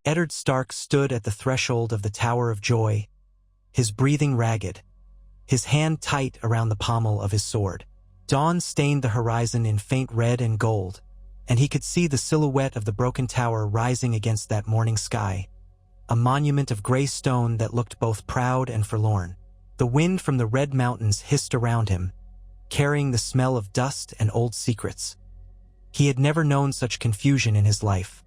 Eddard Stark stood at the threshold of the Tower of Joy, his breathing ragged, his hand tight around the pommel of his sword. Dawn stained the horizon in faint red and gold, and he could see the silhouette of the broken tower rising against that morning sky, a monument of gray stone that looked both proud and forlorn. The wind from the red mountains hissed around him, carrying the smell of dust and old secrets. He had never known such confusion in his life.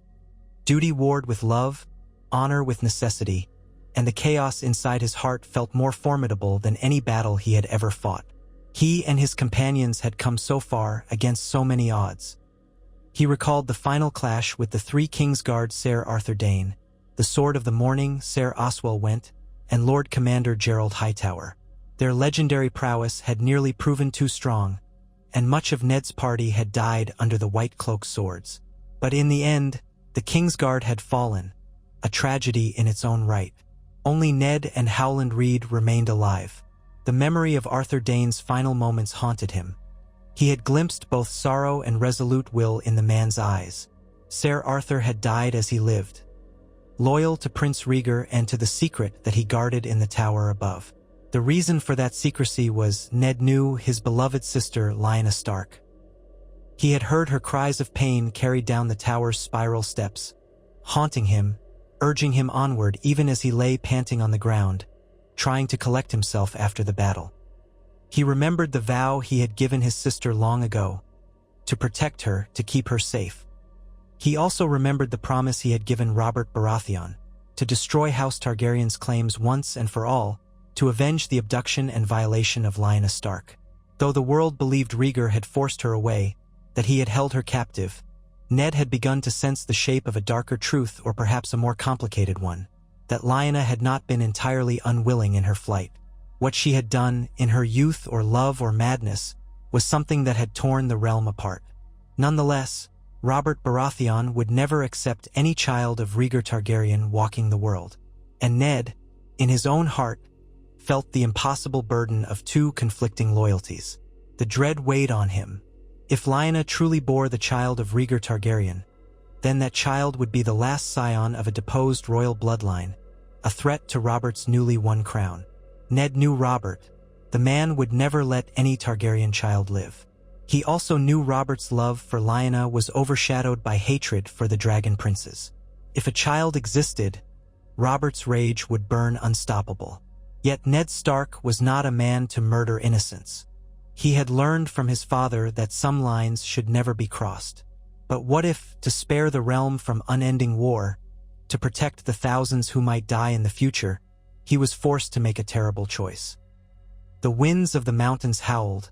Duty warred with love, honor with necessity, and the chaos inside his heart felt more formidable than any battle he had ever fought. He and his companions had come so far against so many odds. He recalled the final clash with the three Kingsguard Ser Arthur Dayne, the Sword of the Morning Ser Oswell Went, and Lord Commander Gerald Hightower. Their legendary prowess had nearly proven too strong, and much of Ned's party had died under the White Cloak's swords. But in the end, the Kingsguard had fallen, a tragedy in its own right. Only Ned and Howland Reed remained alive. The memory of Arthur Dayne's final moments haunted him. He had glimpsed both sorrow and resolute will in the man's eyes. Ser Arthur had died as he lived, loyal to Prince Rhaegar and to the secret that he guarded in the tower above. The reason for that secrecy was Ned knew his beloved sister Lyanna Stark. He had heard her cries of pain carried down the tower's spiral steps, haunting him, urging him onward even as he lay panting on the ground, trying to collect himself after the battle. He remembered the vow he had given his sister long ago, to protect her, to keep her safe. He also remembered the promise he had given Robert Baratheon, to destroy House Targaryen's claims once and for all, to avenge the abduction and violation of Lyanna Stark. Though the world believed Rhaegar had forced her away, that he had held her captive, Ned had begun to sense the shape of a darker truth, or perhaps a more complicated one, that Lyanna had not been entirely unwilling in her flight. What she had done, in her youth or love or madness, was something that had torn the realm apart. Nonetheless, Robert Baratheon would never accept any child of Rhaegar Targaryen walking the world. And Ned, in his own heart, felt the impossible burden of two conflicting loyalties. The dread weighed on him. If Lyanna truly bore the child of Rhaegar Targaryen, then that child would be the last scion of a deposed royal bloodline, a threat to Robert's newly won crown. Ned knew Robert. The man would never let any Targaryen child live. He also knew Robert's love for Lyanna was overshadowed by hatred for the dragon princes. If a child existed, Robert's rage would burn unstoppable. Yet Ned Stark was not a man to murder innocents. He had learned from his father that some lines should never be crossed. But what if, to spare the realm from unending war, to protect the thousands who might die in the future, he was forced to make a terrible choice? The winds of the mountains howled,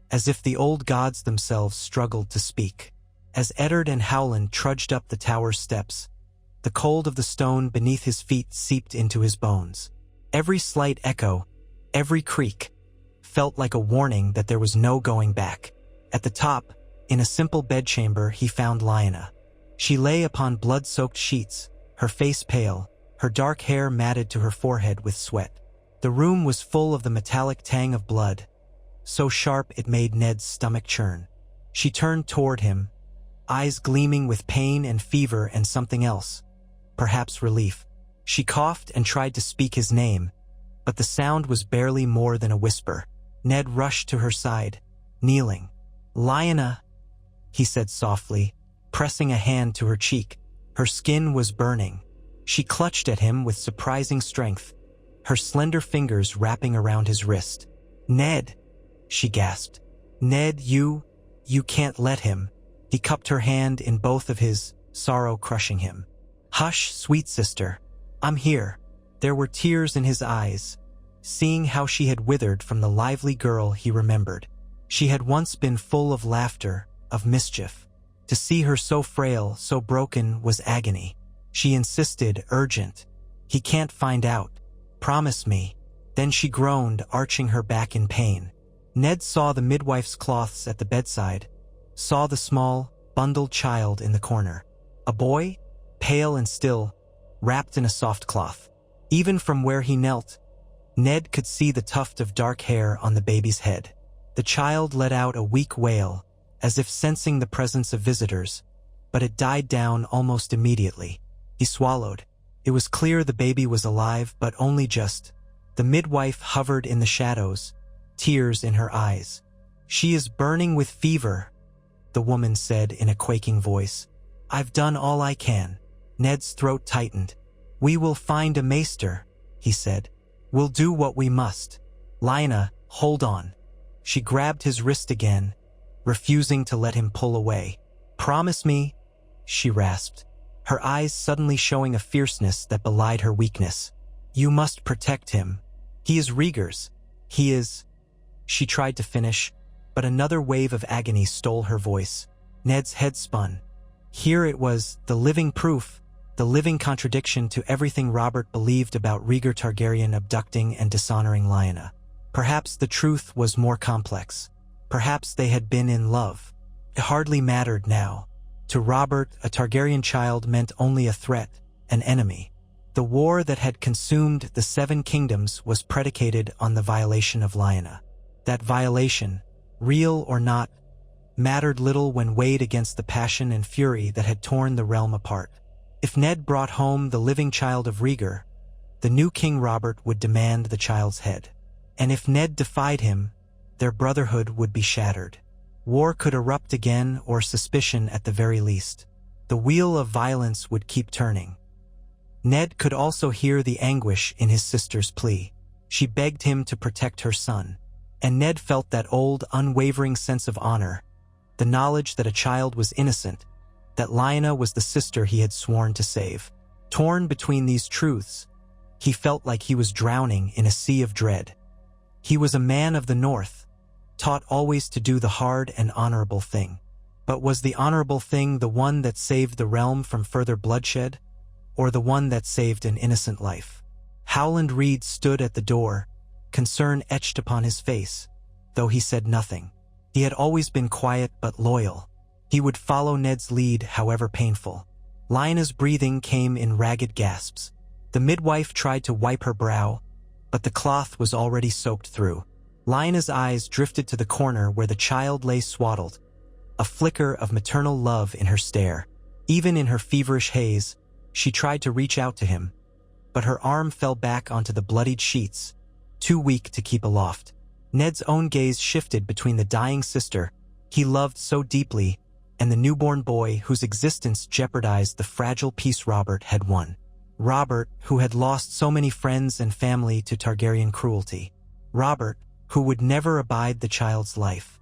as if the old gods themselves struggled to speak. As Eddard and Howland trudged up the tower's steps, the cold of the stone beneath his feet seeped into his bones. Every slight echo, every creak, felt like a warning that there was no going back. At the top, in a simple bedchamber, he found Lyanna. She lay upon blood-soaked sheets, her face pale, her dark hair matted to her forehead with sweat. The room was full of the metallic tang of blood, so sharp it made Ned's stomach churn. She turned toward him, eyes gleaming with pain and fever and something else, perhaps relief. She coughed and tried to speak his name, but the sound was barely more than a whisper. Ned rushed to her side, kneeling. "Lyanna," he said softly, pressing a hand to her cheek. Her skin was burning. She clutched at him with surprising strength, her slender fingers wrapping around his wrist. "Ned," she gasped. "Ned, you can't let him." He cupped her hand in both of his, sorrow crushing him. "Hush, sweet sister. I'm here." There were tears in his eyes, seeing how she had withered from the lively girl he remembered. She had once been full of laughter, of mischief. To see her so frail, so broken, was agony. She insisted, urgent. "He can't find out. Promise me." Then she groaned, arching her back in pain. Ned saw the midwife's cloths at the bedside, saw the small, bundled child in the corner. A boy, pale and still, wrapped in a soft cloth. Even from where he knelt, Ned could see the tuft of dark hair on the baby's head. The child let out a weak wail, as if sensing the presence of visitors, but it died down almost immediately. He swallowed. It was clear the baby was alive, but only just. The midwife hovered in the shadows, tears in her eyes. "She is burning with fever," the woman said in a quaking voice. "I've done all I can." Ned's throat tightened. "We will find a maester," he said. "We'll do what we must." "Lyanna, hold on." She grabbed his wrist again, refusing to let him pull away. "Promise me," she rasped, her eyes suddenly showing a fierceness that belied her weakness. "You must protect him. He is Rhaegar's. He is—" She tried to finish, but another wave of agony stole her voice. Ned's head spun. Here it was, the living proof, the living contradiction to everything Robert believed about Rhaegar Targaryen abducting and dishonoring Lyanna. Perhaps the truth was more complex. Perhaps they had been in love. It hardly mattered now. To Robert, a Targaryen child meant only a threat, an enemy. The war that had consumed the Seven Kingdoms was predicated on the violation of Lyanna. That violation, real or not, mattered little when weighed against the passion and fury that had torn the realm apart. If Ned brought home the living child of Rhaegar, the new King Robert would demand the child's head. And if Ned defied him, their brotherhood would be shattered. War could erupt again, or suspicion at the very least. The wheel of violence would keep turning. Ned could also hear the anguish in his sister's plea. She begged him to protect her son. And Ned felt that old, unwavering sense of honor, the knowledge that a child was innocent, that Lyanna was the sister he had sworn to save. Torn between these truths, he felt like he was drowning in a sea of dread. He was a man of the North, taught always to do the hard and honorable thing. But was the honorable thing the one that saved the realm from further bloodshed, or the one that saved an innocent life? Howland Reed stood at the door, concern etched upon his face, though he said nothing. He had always been quiet but loyal. He would follow Ned's lead, however painful. Lyanna's breathing came in ragged gasps. The midwife tried to wipe her brow, but the cloth was already soaked through. Lyanna's eyes drifted to the corner where the child lay swaddled, a flicker of maternal love in her stare. Even in her feverish haze, she tried to reach out to him, but her arm fell back onto the bloodied sheets, too weak to keep aloft. Ned's own gaze shifted between the dying sister he loved so deeply and the newborn boy whose existence jeopardized the fragile peace Robert had won. Robert, who had lost so many friends and family to Targaryen cruelty. Robert, who would never abide the child's life.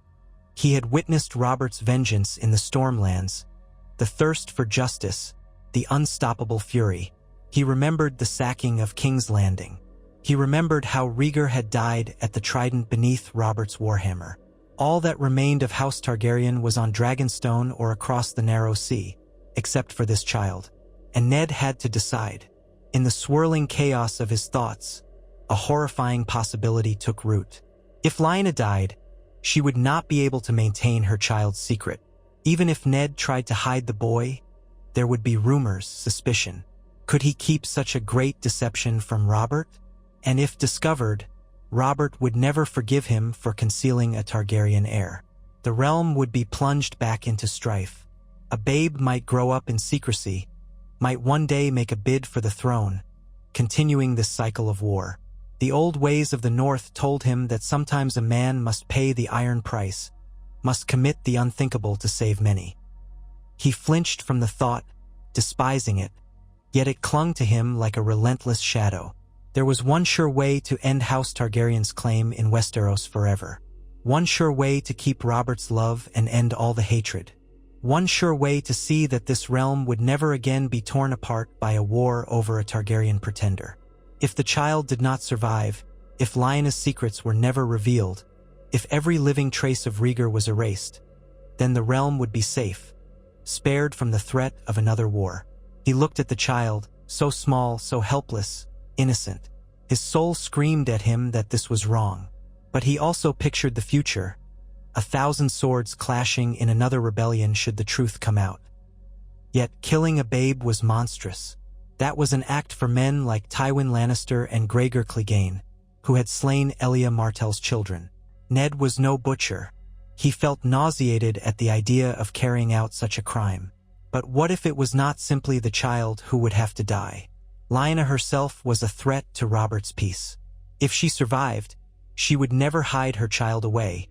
He had witnessed Robert's vengeance in the Stormlands, the thirst for justice, the unstoppable fury. He remembered the sacking of King's Landing. He remembered how Rhaegar had died at the trident beneath Robert's warhammer. All that remained of House Targaryen was on Dragonstone or across the narrow sea, except for this child. And Ned had to decide. In the swirling chaos of his thoughts, a horrifying possibility took root. If Lyanna died, she would not be able to maintain her child's secret. Even if Ned tried to hide the boy, there would be rumors, suspicion. Could he keep such a great deception from Robert? And if discovered, Robert would never forgive him for concealing a Targaryen heir. The realm would be plunged back into strife. A babe might grow up in secrecy, might one day make a bid for the throne, continuing this cycle of war. The old ways of the North told him that sometimes a man must pay the iron price, must commit the unthinkable to save many. He flinched from the thought, despising it, yet it clung to him like a relentless shadow. There was one sure way to end House Targaryen's claim in Westeros forever. One sure way to keep Robert's love and end all the hatred. One sure way to see that this realm would never again be torn apart by a war over a Targaryen pretender. If the child did not survive, if Lyanna's secrets were never revealed, if every living trace of Rhaegar was erased, then the realm would be safe, spared from the threat of another war. He looked at the child, so small, so helpless, innocent. His soul screamed at him that this was wrong. But he also pictured the future, 1,000 swords clashing in another rebellion should the truth come out. Yet killing a babe was monstrous. That was an act for men like Tywin Lannister and Gregor Clegane, who had slain Elia Martell's children. Ned was no butcher. He felt nauseated at the idea of carrying out such a crime. But what if it was not simply the child who would have to die? Lyanna herself was a threat to Robert's peace. If she survived, she would never hide her child away.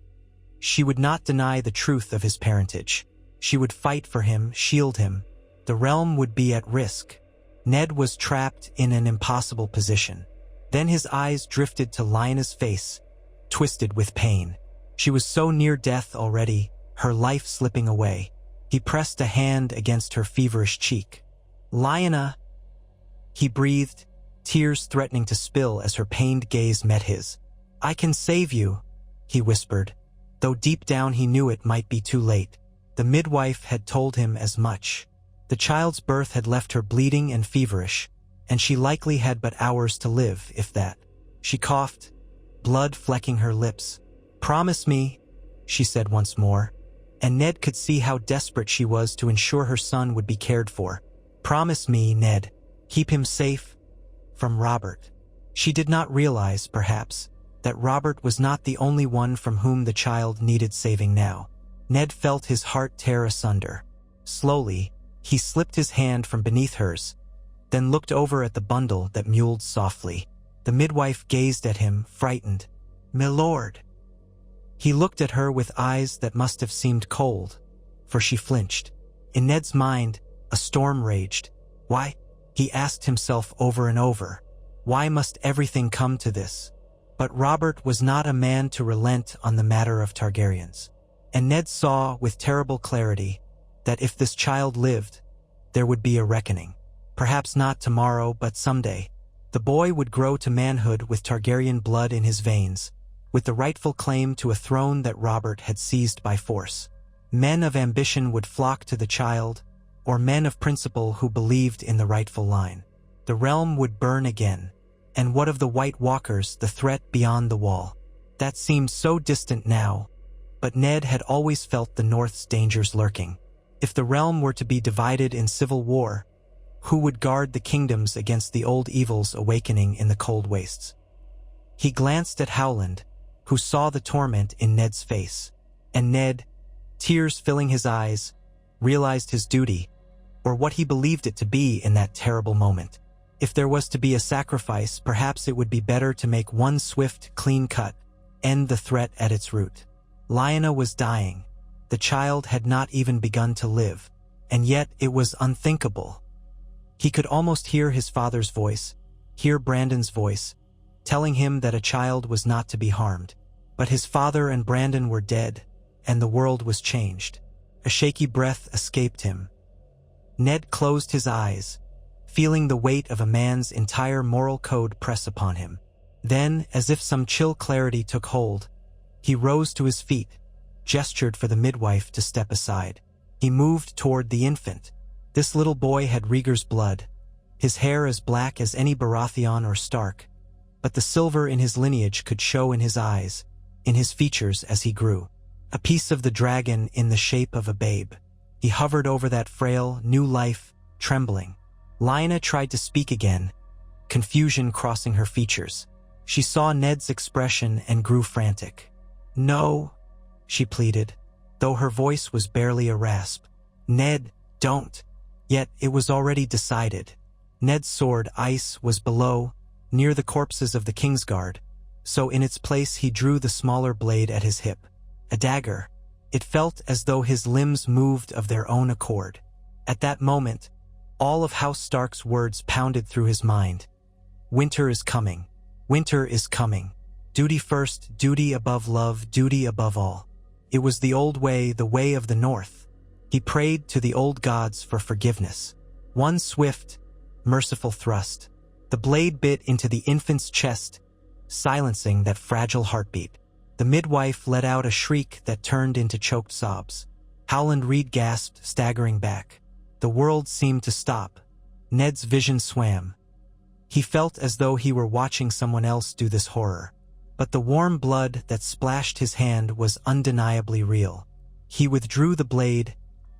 She would not deny the truth of his parentage. She would fight for him, shield him. The realm would be at risk. Ned was trapped in an impossible position. Then his eyes drifted to Lyanna's face, twisted with pain. She was so near death already, her life slipping away. He pressed a hand against her feverish cheek. "Lyanna," he breathed, tears threatening to spill as her pained gaze met his. "I can save you," he whispered, though deep down he knew it might be too late. The midwife had told him as much. The child's birth had left her bleeding and feverish, and she likely had but hours to live, if that. She coughed, blood flecking her lips. "Promise me," she said once more, and Ned could see how desperate she was to ensure her son would be cared for. "Promise me, Ned. Keep him safe from Robert." She did not realize, perhaps, that Robert was not the only one from whom the child needed saving now. Ned felt his heart tear asunder. Slowly, he slipped his hand from beneath hers, then looked over at the bundle that mewled softly. The midwife gazed at him, frightened. "Milord." He looked at her with eyes that must have seemed cold, for she flinched. In Ned's mind, a storm raged. Why? He asked himself over and over. Why must everything come to this? But Robert was not a man to relent on the matter of Targaryens. And Ned saw with terrible clarity that if this child lived, there would be a reckoning. Perhaps not tomorrow, but someday. The boy would grow to manhood with Targaryen blood in his veins, with the rightful claim to a throne that Robert had seized by force. Men of ambition would flock to the child, or men of principle who believed in the rightful line. The realm would burn again. And what of the White Walkers, the threat beyond the wall? That seemed so distant now, but Ned had always felt the North's dangers lurking. If the realm were to be divided in civil war, who would guard the kingdoms against the old evils awakening in the cold wastes? He glanced at Howland, who saw the torment in Ned's face, and Ned, tears filling his eyes, realized his duty, or what he believed it to be in that terrible moment. If there was to be a sacrifice, perhaps it would be better to make one swift, clean cut, end the threat at its root. Lyanna was dying. The child had not even begun to live, and yet it was unthinkable. He could almost hear his father's voice, hear Brandon's voice, telling him that a child was not to be harmed. But his father and Brandon were dead, and the world was changed. A shaky breath escaped him. Ned closed his eyes, feeling the weight of a man's entire moral code press upon him. Then, as if some chill clarity took hold, he rose to his feet, gestured for the midwife to step aside. He moved toward the infant. This little boy had Rhaegar's blood, his hair as black as any Baratheon or Stark, but the silver in his lineage could show in his eyes, in his features as he grew. A piece of the dragon in the shape of a babe. He hovered over that frail, new life, trembling. Lyanna tried to speak again, confusion crossing her features. She saw Ned's expression and grew frantic. "No," she pleaded, though her voice was barely a rasp. "Ned, don't." Yet it was already decided. Ned's sword, ice, was below, near the corpses of the Kingsguard, so in its place he drew the smaller blade at his hip. A dagger. It felt as though his limbs moved of their own accord. At that moment, all of House Stark's words pounded through his mind. Winter is coming. Winter is coming. Duty first, duty above love, duty above all. It was the old way, the way of the North. He prayed to the old gods for forgiveness. One swift, merciful thrust. The blade bit into the infant's chest, silencing that fragile heartbeat. The midwife let out a shriek that turned into choked sobs. Howland Reed gasped, staggering back. The world seemed to stop. Ned's vision swam. He felt as though he were watching someone else do this horror. But the warm blood that splashed his hand was undeniably real. He withdrew the blade,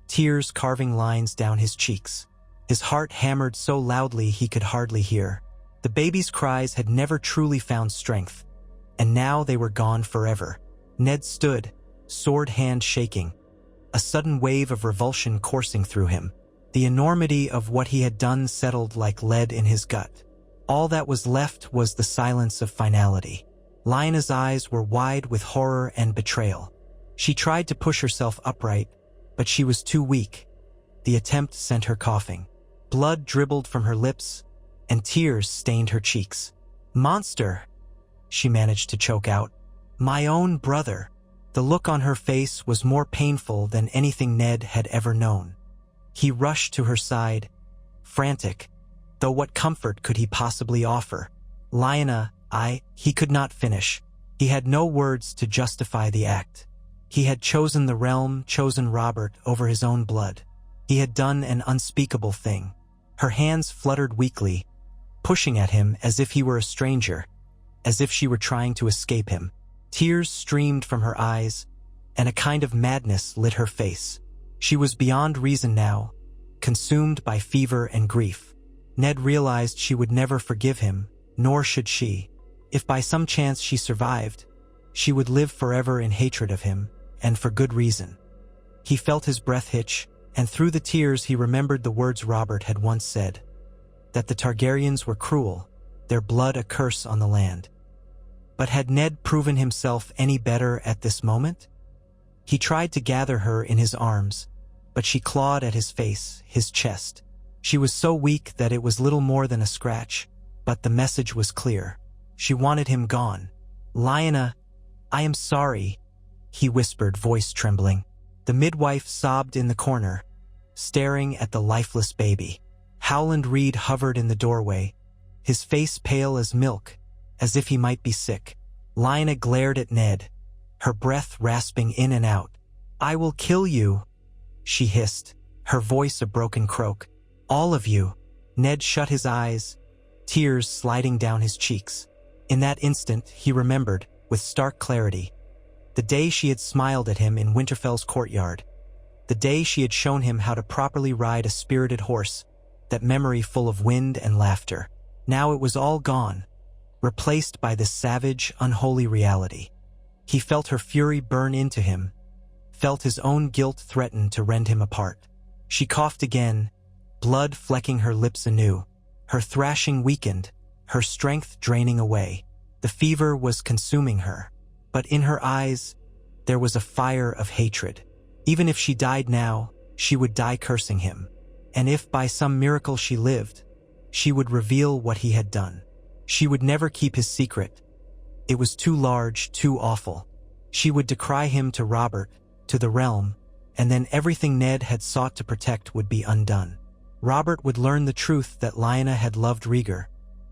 tears carving lines down his cheeks. His heart hammered so loudly he could hardly hear. The baby's cries had never truly found strength, and now they were gone forever. Ned stood, sword hand shaking, a sudden wave of revulsion coursing through him. The enormity of what he had done settled like lead in his gut. All that was left was the silence of finality. Lyanna's eyes were wide with horror and betrayal. She tried to push herself upright, but she was too weak. The attempt sent her coughing. Blood dribbled from her lips, and tears stained her cheeks. "Monster!" she managed to choke out. "My own brother." The look on her face was more painful than anything Ned had ever known. He rushed to her side, frantic, though what comfort could he possibly offer? "Lyanna, he could not finish. He had no words to justify the act. He had chosen the realm, chosen Robert over his own blood. He had done an unspeakable thing. Her hands fluttered weakly, pushing at him as if he were a stranger, as if she were trying to escape him. Tears streamed from her eyes, and a kind of madness lit her face. She was beyond reason now, consumed by fever and grief. Ned realized she would never forgive him, nor should she. If by some chance she survived, she would live forever in hatred of him, and for good reason. He felt his breath hitch, and through the tears he remembered the words Robert had once said, that the Targaryens were cruel, their blood a curse on the land. But had Ned proven himself any better at this moment? He tried to gather her in his arms, but she clawed at his face, his chest. She was so weak that it was little more than a scratch, but the message was clear. She wanted him gone. "Lyanna, I am sorry," he whispered, voice trembling. The midwife sobbed in the corner, staring at the lifeless baby. Howland Reed hovered in the doorway, his face pale as milk, as if he might be sick. Lyanna glared at Ned, her breath rasping in and out. "I will kill you," she hissed, her voice a broken croak. "All of you." Ned shut his eyes, tears sliding down his cheeks. In that instant, he remembered, with stark clarity, the day she had smiled at him in Winterfell's courtyard, the day she had shown him how to properly ride a spirited horse, that memory full of wind and laughter. Now it was all gone, replaced by this savage, unholy reality. He felt her fury burn into him, felt his own guilt threaten to rend him apart. She coughed again, blood flecking her lips anew. Her thrashing weakened, her strength draining away. The fever was consuming her, but in her eyes there was a fire of hatred. Even if she died now, she would die cursing him. And if by some miracle she lived, she would reveal what he had done. She would never keep his secret. It was too large, too awful. She would decry him to Robert, to the realm, and then everything Ned had sought to protect would be undone. Robert would learn the truth that Lyanna had loved Rhaegar,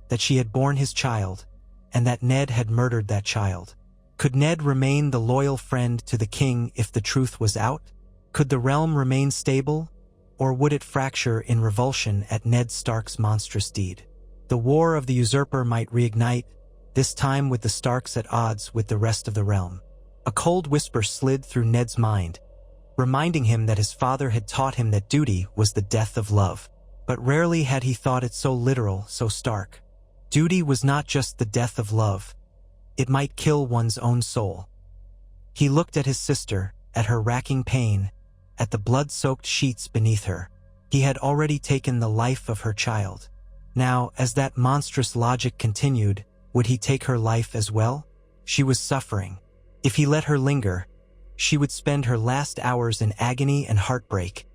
that she had borne his child, and that Ned had murdered that child. Could Ned remain the loyal friend to the king if the truth was out? Could the realm remain stable, or would it fracture in revulsion at Ned Stark's monstrous deed? The war of the usurper might reignite, this time with the Starks at odds with the rest of the realm. A cold whisper slid through Ned's mind, reminding him that his father had taught him that duty was the death of love. But rarely had he thought it so literal, so stark. Duty was not just the death of love. It might kill one's own soul. He looked at his sister, at her racking pain, at the blood-soaked sheets beneath her. He had already taken the life of her child. Now, as that monstrous logic continued, would he take her life as well? She was suffering. If he let her linger, she would spend her last hours in agony and heartbreak,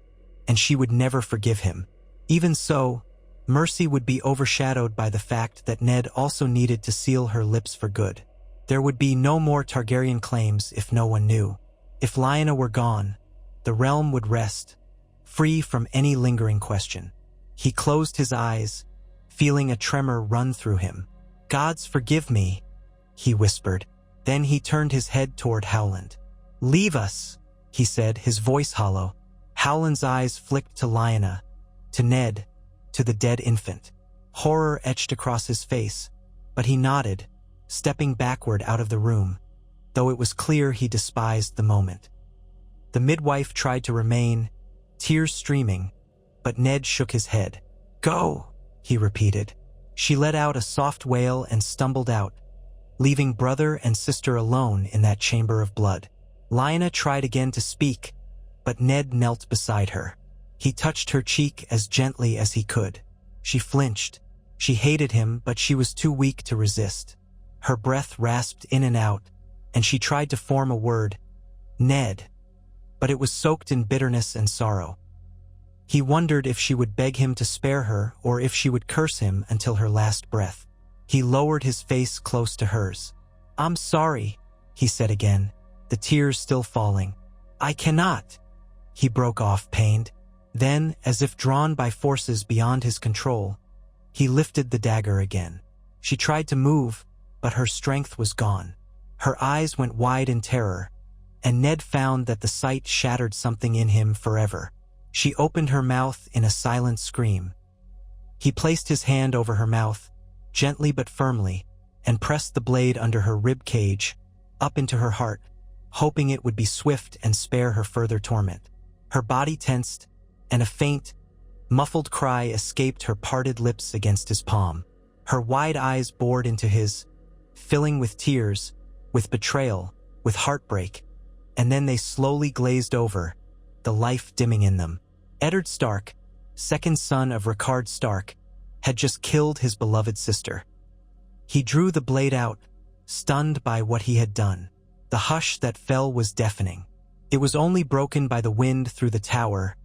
and she would never forgive him. Even so, mercy would be overshadowed by the fact that Ned also needed to seal her lips for good. There would be no more Targaryen claims if no one knew. If Lyanna were gone, the realm would rest, free from any lingering question. He closed his eyes, feeling a tremor run through him. "Gods forgive me," he whispered. Then he turned his head toward Howland. "Leave us," he said, his voice hollow. Howland's eyes flicked to Lyanna, to Ned, to the dead infant. Horror etched across his face, but he nodded, stepping backward out of the room, though it was clear he despised the moment. The midwife tried to remain, tears streaming, but Ned shook his head. "Go," he repeated. She let out a soft wail and stumbled out, leaving brother and sister alone in that chamber of blood. Lyanna tried again to speak, but Ned knelt beside her. He touched her cheek as gently as he could. She flinched. She hated him, but she was too weak to resist. Her breath rasped in and out, and she tried to form a word, "Ned," but it was soaked in bitterness and sorrow. He wondered if she would beg him to spare her or if she would curse him until her last breath. He lowered his face close to hers. "I'm sorry," he said again, the tears still falling. "I cannot." He broke off, pained. Then, as if drawn by forces beyond his control, he lifted the dagger again. She tried to move, but her strength was gone. Her eyes went wide in terror, and Ned found that the sight shattered something in him forever. She opened her mouth in a silent scream. He placed his hand over her mouth, gently but firmly, and pressed the blade under her rib cage, up into her heart, hoping it would be swift and spare her further torment. Her body tensed, and a faint, muffled cry escaped her parted lips against his palm. Her wide eyes bored into his, filling with tears, with betrayal, with heartbreak, and then they slowly glazed over, the life dimming in them. Eddard Stark, second son of Rickard Stark, had just killed his beloved sister. He drew the blade out, stunned by what he had done. The hush that fell was deafening. It was only broken by the wind through the tower,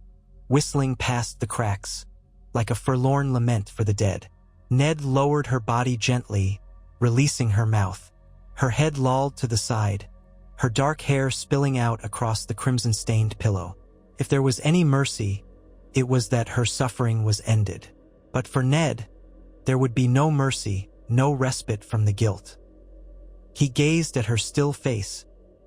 whistling past the cracks, like a forlorn lament for the dead. Ned lowered her body gently, releasing her mouth. Her head lolled to the side, her dark hair spilling out across the crimson-stained pillow. If there was any mercy, it was that her suffering was ended. But for Ned, there would be no mercy, no respite from the guilt. He gazed at her still face,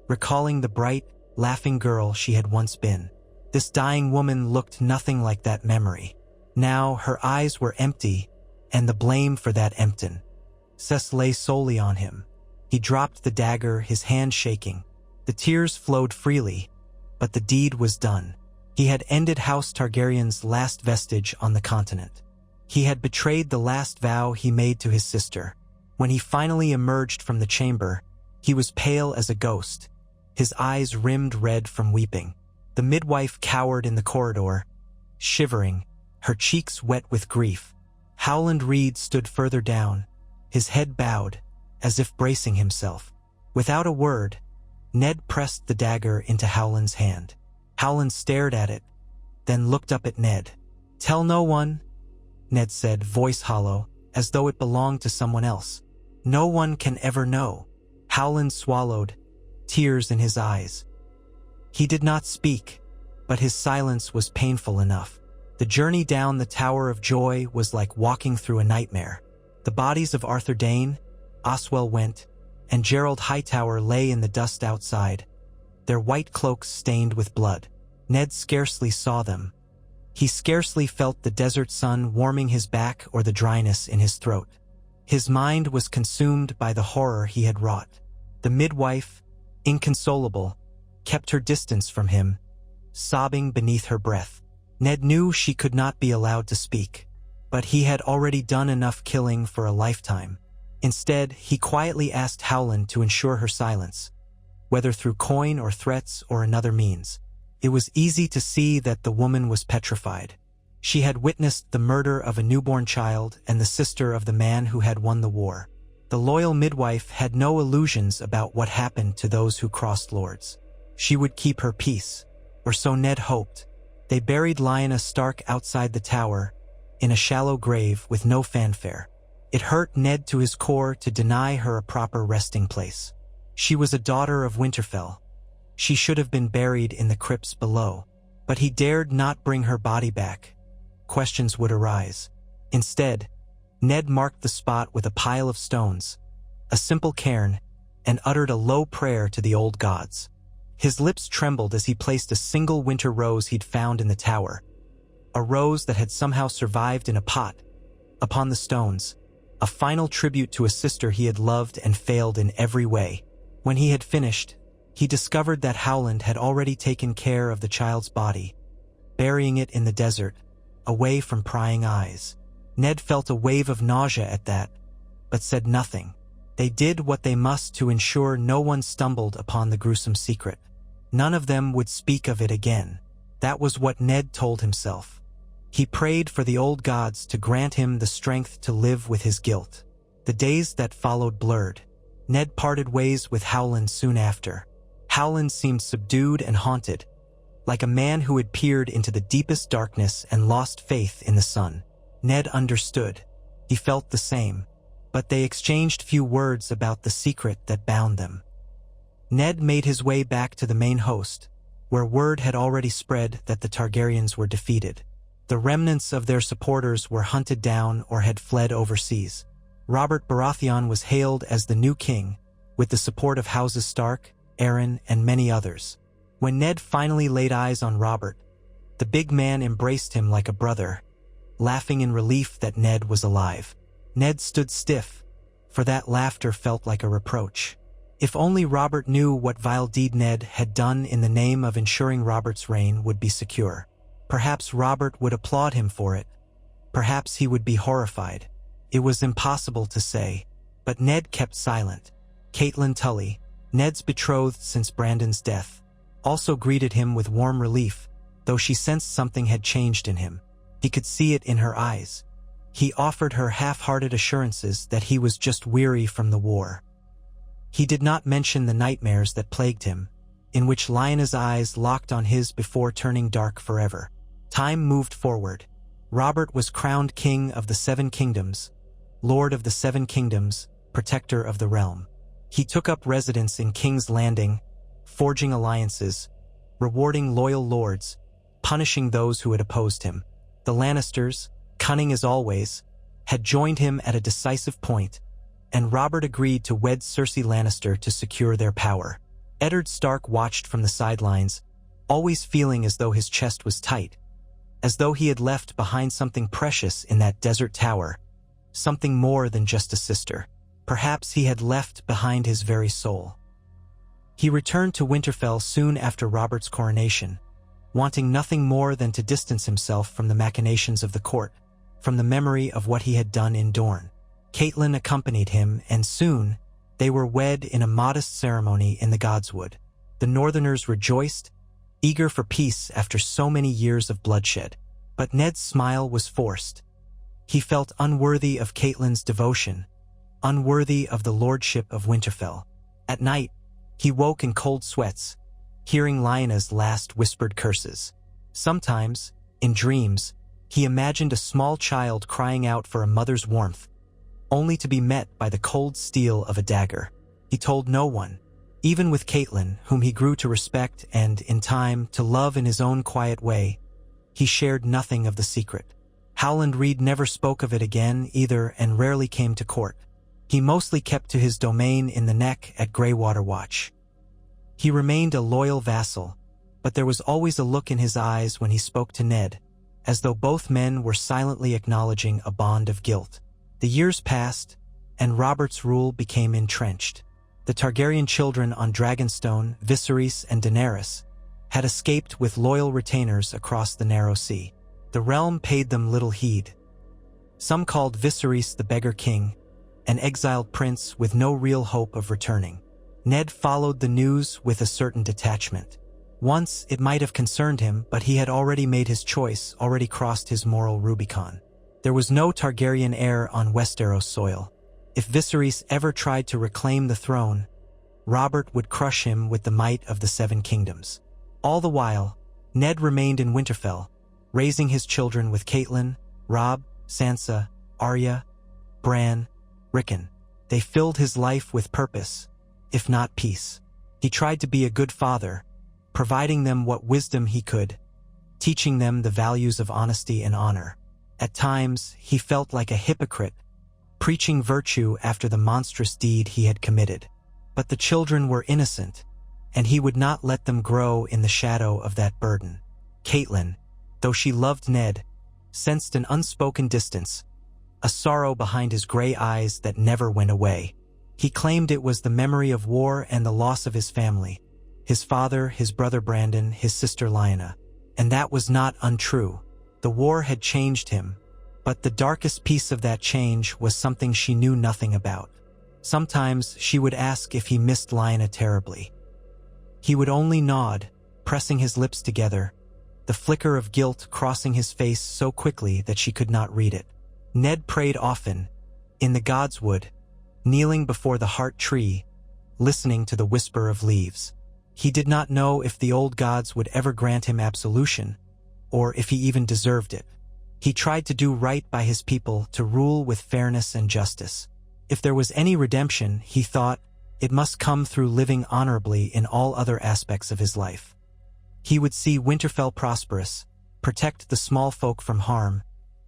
recalling the bright, laughing girl she had once been. This dying woman looked nothing like that memory. Now her eyes were empty, and the blame for that emptiness lay solely on him. He dropped the dagger, his hand shaking. The tears flowed freely, but the deed was done. He had ended House Targaryen's last vestige on the continent. He had betrayed the last vow he made to his sister. When he finally emerged from the chamber, he was pale as a ghost, his eyes rimmed red from weeping. The midwife cowered in the corridor, shivering, her cheeks wet with grief. Howland Reed stood further down, his head bowed, as if bracing himself. Without a word, Ned pressed the dagger into Howland's hand. Howland stared at it, then looked up at Ned. "Tell no one," Ned said, voice hollow, as though it belonged to someone else. "No one can ever know." Howland swallowed, tears in his eyes. He did not speak, but his silence was painful enough. The journey down the Tower of Joy was like walking through a nightmare. The bodies of Arthur Dane, Oswell Went, and Gerald Hightower lay in the dust outside, their white cloaks stained with blood. Ned scarcely saw them. He scarcely felt the desert sun warming his back or the dryness in his throat. His mind was consumed by the horror he had wrought. The midwife, inconsolable, kept her distance from him, sobbing beneath her breath. Ned knew she could not be allowed to speak, but he had already done enough killing for a lifetime. Instead, he quietly asked Howland to ensure her silence, whether through coin or threats or another means. It was easy to see that the woman was petrified. She had witnessed the murder of a newborn child and the sister of the man who had won the war. The loyal midwife had no illusions about what happened to those who crossed lords. She would keep her peace, or so Ned hoped. They buried Lyanna Stark outside the tower, in a shallow grave with no fanfare. It hurt Ned to his core to deny her a proper resting place. She was a daughter of Winterfell. She should have been buried in the crypts below, but he dared not bring her body back. Questions would arise. Instead, Ned marked the spot with a pile of stones, a simple cairn, and uttered a low prayer to the old gods. His lips trembled as he placed a single winter rose he'd found in the tower, a rose that had somehow survived in a pot, upon the stones, a final tribute to a sister he had loved and failed in every way. When he had finished, he discovered that Howland had already taken care of the child's body, burying it in the desert, away from prying eyes. Ned felt a wave of nausea at that, but said nothing. They did what they must to ensure no one stumbled upon the gruesome secret. None of them would speak of it again. That was what Ned told himself. He prayed for the old gods to grant him the strength to live with his guilt. The days that followed blurred. Ned parted ways with Howland soon after. Howland seemed subdued and haunted, like a man who had peered into the deepest darkness and lost faith in the sun. Ned understood. He felt the same, but they exchanged few words about the secret that bound them. Ned made his way back to the main host, where word had already spread that the Targaryens were defeated. The remnants of their supporters were hunted down or had fled overseas. Robert Baratheon was hailed as the new king, with the support of Houses Stark, Arryn, and many others. When Ned finally laid eyes on Robert, the big man embraced him like a brother, laughing in relief that Ned was alive. Ned stood stiff, for that laughter felt like a reproach. If only Robert knew what vile deed Ned had done in the name of ensuring Robert's reign would be secure. Perhaps Robert would applaud him for it. Perhaps he would be horrified. It was impossible to say, but Ned kept silent. Catelyn Tully, Ned's betrothed since Brandon's death, also greeted him with warm relief, though she sensed something had changed in him. He could see it in her eyes. He offered her half-hearted assurances that he was just weary from the war. He did not mention the nightmares that plagued him, in which Lyanna's eyes locked on his before turning dark forever. Time moved forward. Robert was crowned King of the Seven Kingdoms, Lord of the Seven Kingdoms, Protector of the Realm. He took up residence in King's Landing, forging alliances, rewarding loyal lords, punishing those who had opposed him. The Lannisters, cunning as always, had joined him at a decisive point, and Robert agreed to wed Cersei Lannister to secure their power. Eddard Stark watched from the sidelines, always feeling as though his chest was tight, as though he had left behind something precious in that desert tower, something more than just a sister. Perhaps he had left behind his very soul. He returned to Winterfell soon after Robert's coronation, wanting nothing more than to distance himself from the machinations of the court, from the memory of what he had done in Dorne. Catelyn accompanied him, and soon they were wed in a modest ceremony in the Godswood. The Northerners rejoiced, eager for peace after so many years of bloodshed. But Ned's smile was forced. He felt unworthy of Catelyn's devotion, unworthy of the lordship of Winterfell. At night, he woke in cold sweats, hearing Lyanna's last whispered curses. Sometimes, in dreams, he imagined a small child crying out for a mother's warmth, only to be met by the cold steel of a dagger. He told no one, even with Catelyn, whom he grew to respect and, in time, to love in his own quiet way. He shared nothing of the secret. Howland Reed never spoke of it again either, and rarely came to court. He mostly kept to his domain in the Neck at Greywater Watch. He remained a loyal vassal, but there was always a look in his eyes when he spoke to Ned, as though both men were silently acknowledging a bond of guilt. The years passed, and Robert's rule became entrenched. The Targaryen children on Dragonstone, Viserys and Daenerys, had escaped with loyal retainers across the narrow sea. The realm paid them little heed. Some called Viserys the beggar king, an exiled prince with no real hope of returning. Ned followed the news with a certain detachment. Once it might have concerned him, but he had already made his choice, already crossed his moral Rubicon. There was no Targaryen heir on Westeros soil. If Viserys ever tried to reclaim the throne, Robert would crush him with the might of the Seven Kingdoms. All the while, Ned remained in Winterfell, raising his children with Catelyn, Robb, Sansa, Arya, Bran, Rickon. They filled his life with purpose, if not peace. He tried to be a good father, providing them what wisdom he could, teaching them the values of honesty and honor. At times, he felt like a hypocrite, preaching virtue after the monstrous deed he had committed. But the children were innocent, and he would not let them grow in the shadow of that burden. Catelyn, though she loved Ned, sensed an unspoken distance, a sorrow behind his gray eyes that never went away. He claimed it was the memory of war and the loss of his family, his father, his brother Brandon, his sister Lyanna. And that was not untrue. The war had changed him, but the darkest piece of that change was something she knew nothing about. Sometimes she would ask if he missed Lyanna terribly. He would only nod, pressing his lips together, the flicker of guilt crossing his face so quickly that she could not read it. Ned prayed often, in the God's Wood, kneeling before the heart tree, listening to the whisper of leaves. He did not know if the old gods would ever grant him absolution, or if he even deserved it. He tried to do right by his people, to rule with fairness and justice. If there was any redemption, he thought, it must come through living honorably in all other aspects of his life. He would see Winterfell prosperous, protect the small folk from harm,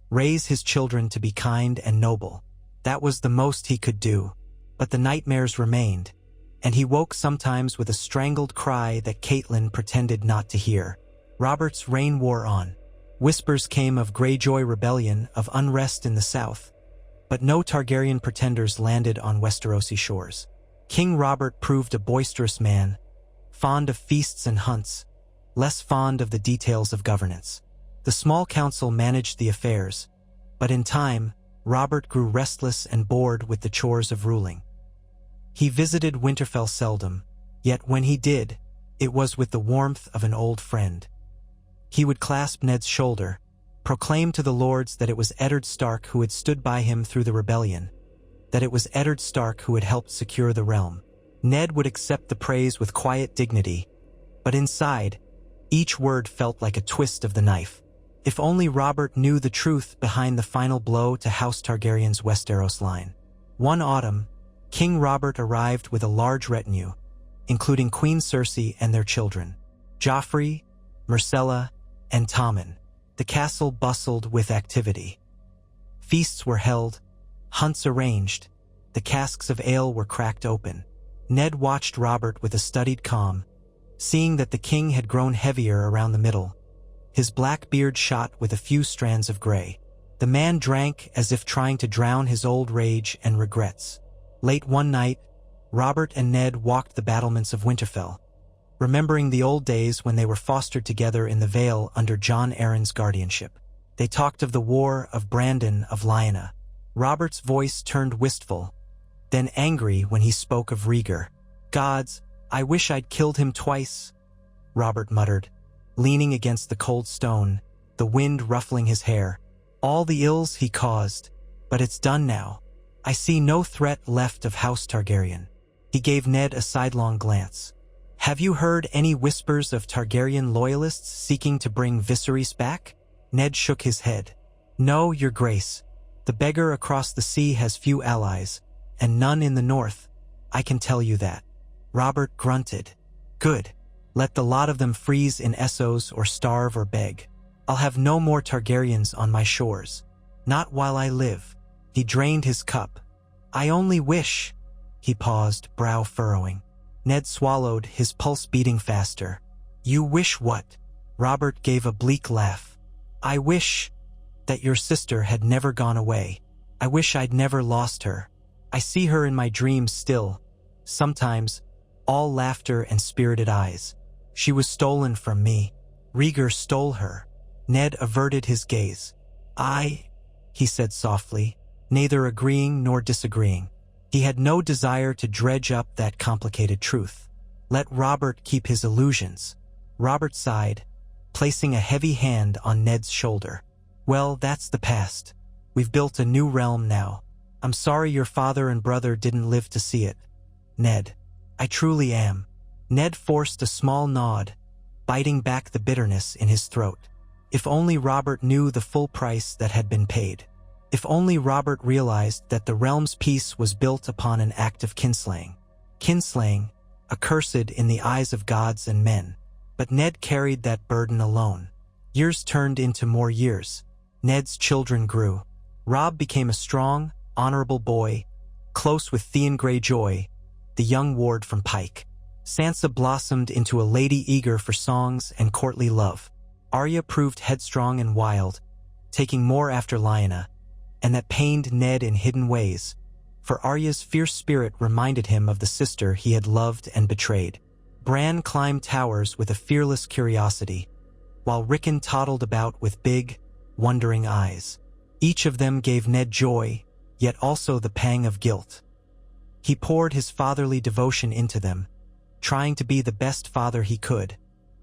raise his children to be kind and noble. That was the most he could do, but the nightmares remained, and he woke sometimes with a strangled cry that Catelyn pretended not to hear. Robert's reign wore on. Whispers came of Greyjoy rebellion, of unrest in the south, but no Targaryen pretenders landed on Westerosi shores. King Robert proved a boisterous man, fond of feasts and hunts, less fond of the details of governance. The small council managed the affairs, but in time, Robert grew restless and bored with the chores of ruling. He visited Winterfell seldom, yet when he did, it was with the warmth of an old friend. He would clasp Ned's shoulder, proclaim to the lords that it was Eddard Stark who had stood by him through the rebellion, that it was Eddard Stark who had helped secure the realm. Ned would accept the praise with quiet dignity, but inside, each word felt like a twist of the knife. If only Robert knew the truth behind the final blow to House Targaryen's Westeros line. One autumn, King Robert arrived with a large retinue, including Queen Cersei and their children, Joffrey, Myrcella, and Tommen. The castle bustled with activity. Feasts were held, hunts arranged, the casks of ale were cracked open. Ned watched Robert with a studied calm, seeing that the king had grown heavier around the middle, his black beard shot with a few strands of gray. The man drank as if trying to drown his old rage and regrets. Late one night, Robert and Ned walked the battlements of Winterfell, remembering the old days when they were fostered together in the Vale under Jon Arryn's guardianship. They talked of the war, of Brandon, of Lyanna. Robert's voice turned wistful, then angry when he spoke of Rhaegar. "Gods, I wish I'd killed him twice," Robert muttered, leaning against the cold stone, the wind ruffling his hair. "All the ills he caused, but it's done now. I see no threat left of House Targaryen." He gave Ned a sidelong glance. "Have you heard any whispers of Targaryen loyalists seeking to bring Viserys back?" Ned shook his head. "No, your grace. The beggar across the sea has few allies, and none in the north. I can tell you that." Robert grunted. "Good. Let the lot of them freeze in Essos or starve or beg. I'll have no more Targaryens on my shores. Not while I live." He drained his cup. "I only wish—" He paused, brow furrowing. Ned swallowed, his pulse beating faster. "You wish what?" Robert gave a bleak laugh. "I wish that your sister had never gone away. I wish I'd never lost her. I see her in my dreams still, sometimes, all laughter and spirited eyes. She was stolen from me. Rhaegar stole her." Ned averted his gaze. He said softly, neither agreeing nor disagreeing. He had no desire to dredge up that complicated truth. Let Robert keep his illusions. Robert sighed, placing a heavy hand on Ned's shoulder. "Well, that's the past. We've built a new realm now. I'm sorry your father and brother didn't live to see it, Ned. I truly am." Ned forced a small nod, biting back the bitterness in his throat. If only Robert knew the full price that had been paid. If only Robert realized that the realm's peace was built upon an act of kinslaying. Kinslaying, accursed in the eyes of gods and men. But Ned carried that burden alone. Years turned into more years. Ned's children grew. Robb became a strong, honorable boy, close with Theon Greyjoy, the young ward from Pike. Sansa blossomed into a lady eager for songs and courtly love. Arya proved headstrong and wild, taking more after Lyanna, and that pained Ned in hidden ways, for Arya's fierce spirit reminded him of the sister he had loved and betrayed. Bran climbed towers with a fearless curiosity, while Rickon toddled about with big, wondering eyes. Each of them gave Ned joy, yet also the pang of guilt. He poured his fatherly devotion into them, trying to be the best father he could,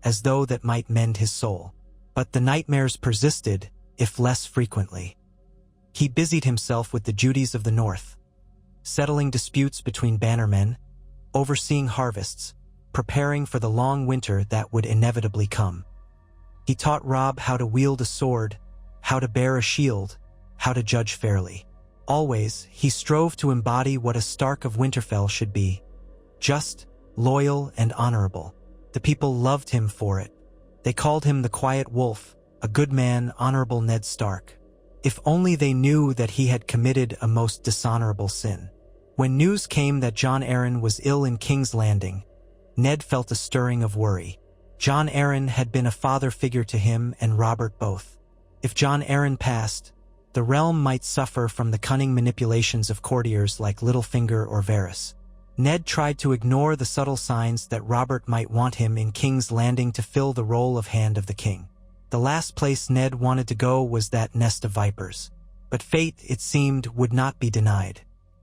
as though that might mend his soul. But the nightmares persisted, if less frequently. He busied himself with the duties of the North, settling disputes between bannermen, overseeing harvests, preparing for the long winter that would inevitably come. He taught Robb how to wield a sword, how to bear a shield, how to judge fairly. Always, he strove to embody what a Stark of Winterfell should be: just, loyal, and honorable. The people loved him for it. They called him the Quiet Wolf, a good man, honorable Ned Stark. If only they knew that he had committed a most dishonorable sin. When news came that Jon Arryn was ill in King's Landing, Ned felt a stirring of worry. Jon Arryn had been a father figure to him and Robert both. If Jon Arryn passed, the realm might suffer from the cunning manipulations of courtiers like Littlefinger or Varys. Ned tried to ignore the subtle signs that Robert might want him in King's Landing to fill the role of Hand of the King. The last place Ned wanted to go was that nest of vipers. But fate, it seemed, would not be denied.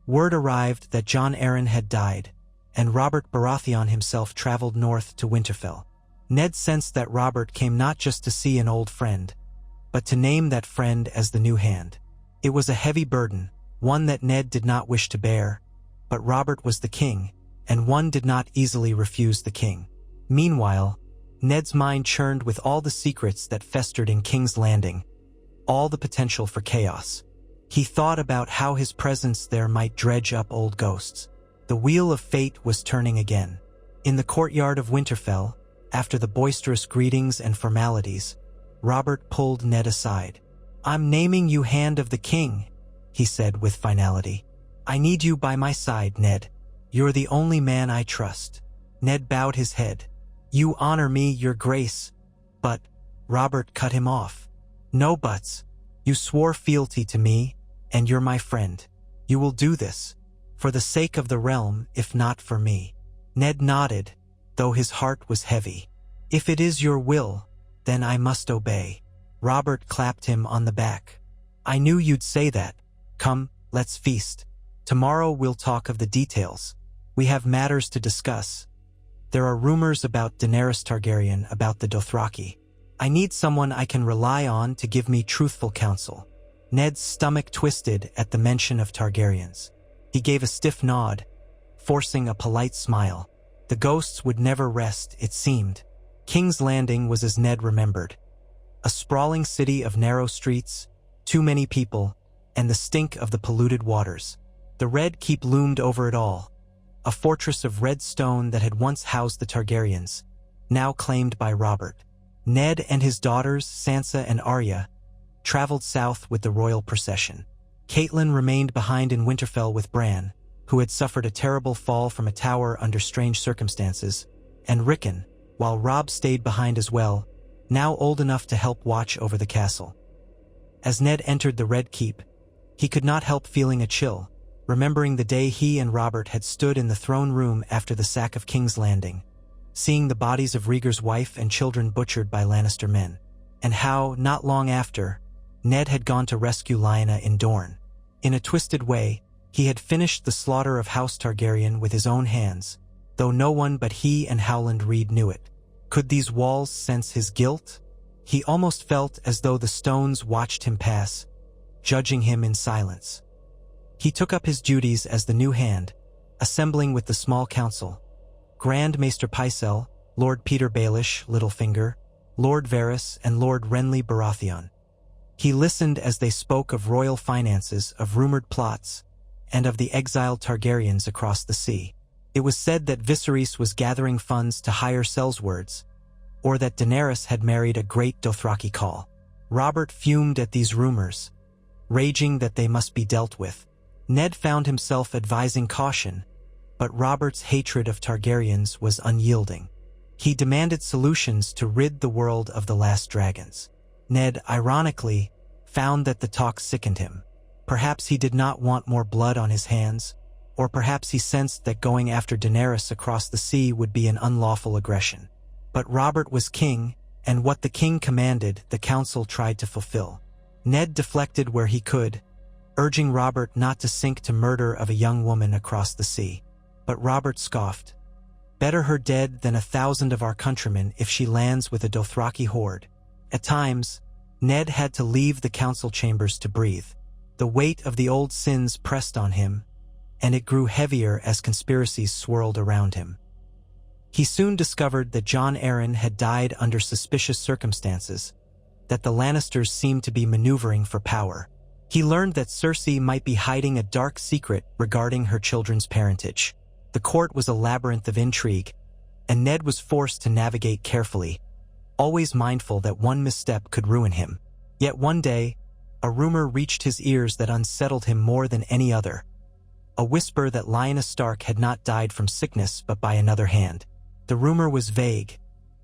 Word arrived that Jon Arryn had died, and Robert Baratheon himself traveled north to Winterfell. Ned sensed that Robert came not just to see an old friend, but to name that friend as the new Hand. It was a heavy burden, one that Ned did not wish to bear, but Robert was the king, and one did not easily refuse the king. Meanwhile, Ned's mind churned with all the secrets that festered in King's Landing, all the potential for chaos. He thought about how his presence there might dredge up old ghosts. The wheel of fate was turning again. In the courtyard of Winterfell, after the boisterous greetings and formalities, Robert pulled Ned aside. "I'm naming you Hand of the King," he said with finality. "I need you by my side, Ned. You're the only man I trust." Ned bowed his head. "You honor me, your grace." "But," Robert cut him off. "No buts. You swore fealty to me, and you're my friend. You will do this, for the sake of the realm, if not for me." Ned nodded, though his heart was heavy. "If it is your will, then I must obey." Robert clapped him on the back. "I knew you'd say that. Come, let's feast. Tomorrow we'll talk of the details. We have matters to discuss. There are rumors about Daenerys Targaryen, about the Dothraki. I need someone I can rely on to give me truthful counsel." Ned's stomach twisted at the mention of Targaryens. He gave a stiff nod, forcing a polite smile. The ghosts would never rest, it seemed. King's Landing was as Ned remembered. A sprawling city of narrow streets, too many people, and the stink of the polluted waters. The Red Keep loomed over it all, a fortress of red stone that had once housed the Targaryens, now claimed by Robert. Ned and his daughters, Sansa and Arya, traveled south with the royal procession. Catelyn remained behind in Winterfell with Bran, who had suffered a terrible fall from a tower under strange circumstances, and Rickon, while Robb stayed behind as well, now old enough to help watch over the castle. As Ned entered the Red Keep, he could not help feeling a chill, remembering the day he and Robert had stood in the throne room after the sack of King's Landing, seeing the bodies of Rhaegar's wife and children butchered by Lannister men, and how, not long after, Ned had gone to rescue Lyanna in Dorne. In a twisted way, he had finished the slaughter of House Targaryen with his own hands, though no one but he and Howland Reed knew it. Could these walls sense his guilt? He almost felt as though the stones watched him pass, judging him in silence. He took up his duties as the new Hand, assembling with the small council: Grand Maester Pycelle, Lord Peter Baelish, Littlefinger, Lord Varys, and Lord Renly Baratheon. He listened as they spoke of royal finances, of rumored plots, and of the exiled Targaryens across the sea. It was said that Viserys was gathering funds to hire sellswords, or that Daenerys had married a great Dothraki Khal. Robert fumed at these rumors, raging that they must be dealt with. Ned found himself advising caution, but Robert's hatred of Targaryens was unyielding. He demanded solutions to rid the world of the last dragons. Ned, ironically, found that the talk sickened him. Perhaps he did not want more blood on his hands, or perhaps he sensed that going after Daenerys across the sea would be an unlawful aggression. But Robert was king, and what the king commanded, the council tried to fulfill. Ned deflected where he could, urging Robert not to sink to murder of a young woman across the sea. But Robert scoffed. "Better her dead than 1,000 of our countrymen if she lands with a Dothraki horde." At times, Ned had to leave the council chambers to breathe. The weight of the old sins pressed on him, and it grew heavier as conspiracies swirled around him. He soon discovered that Jon Arryn had died under suspicious circumstances, that the Lannisters seemed to be maneuvering for power. He learned that Cersei might be hiding a dark secret regarding her children's parentage. The court was a labyrinth of intrigue, and Ned was forced to navigate carefully, always mindful that one misstep could ruin him. Yet one day, a rumor reached his ears that unsettled him more than any other. A whisper that Lyanna Stark had not died from sickness but by another hand. The rumor was vague,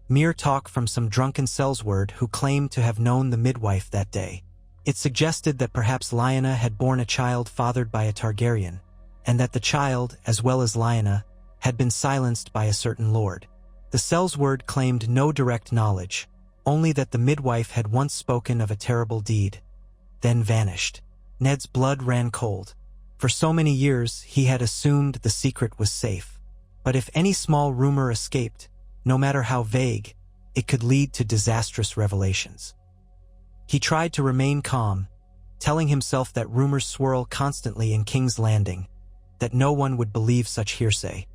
mere talk from some drunken Sellsword who claimed to have known the midwife that day. It suggested that perhaps Lyanna had borne a child fathered by a Targaryen, and that the child, as well as Lyanna, had been silenced by a certain lord. The Sellsword claimed no direct knowledge, only that the midwife had once spoken of a terrible deed, then vanished. Ned's blood ran cold. For so many years, he had assumed the secret was safe. But if any small rumor escaped, no matter how vague, it could lead to disastrous revelations. He tried to remain calm, telling himself that rumors swirl constantly in King's Landing, that no one would believe such hearsay.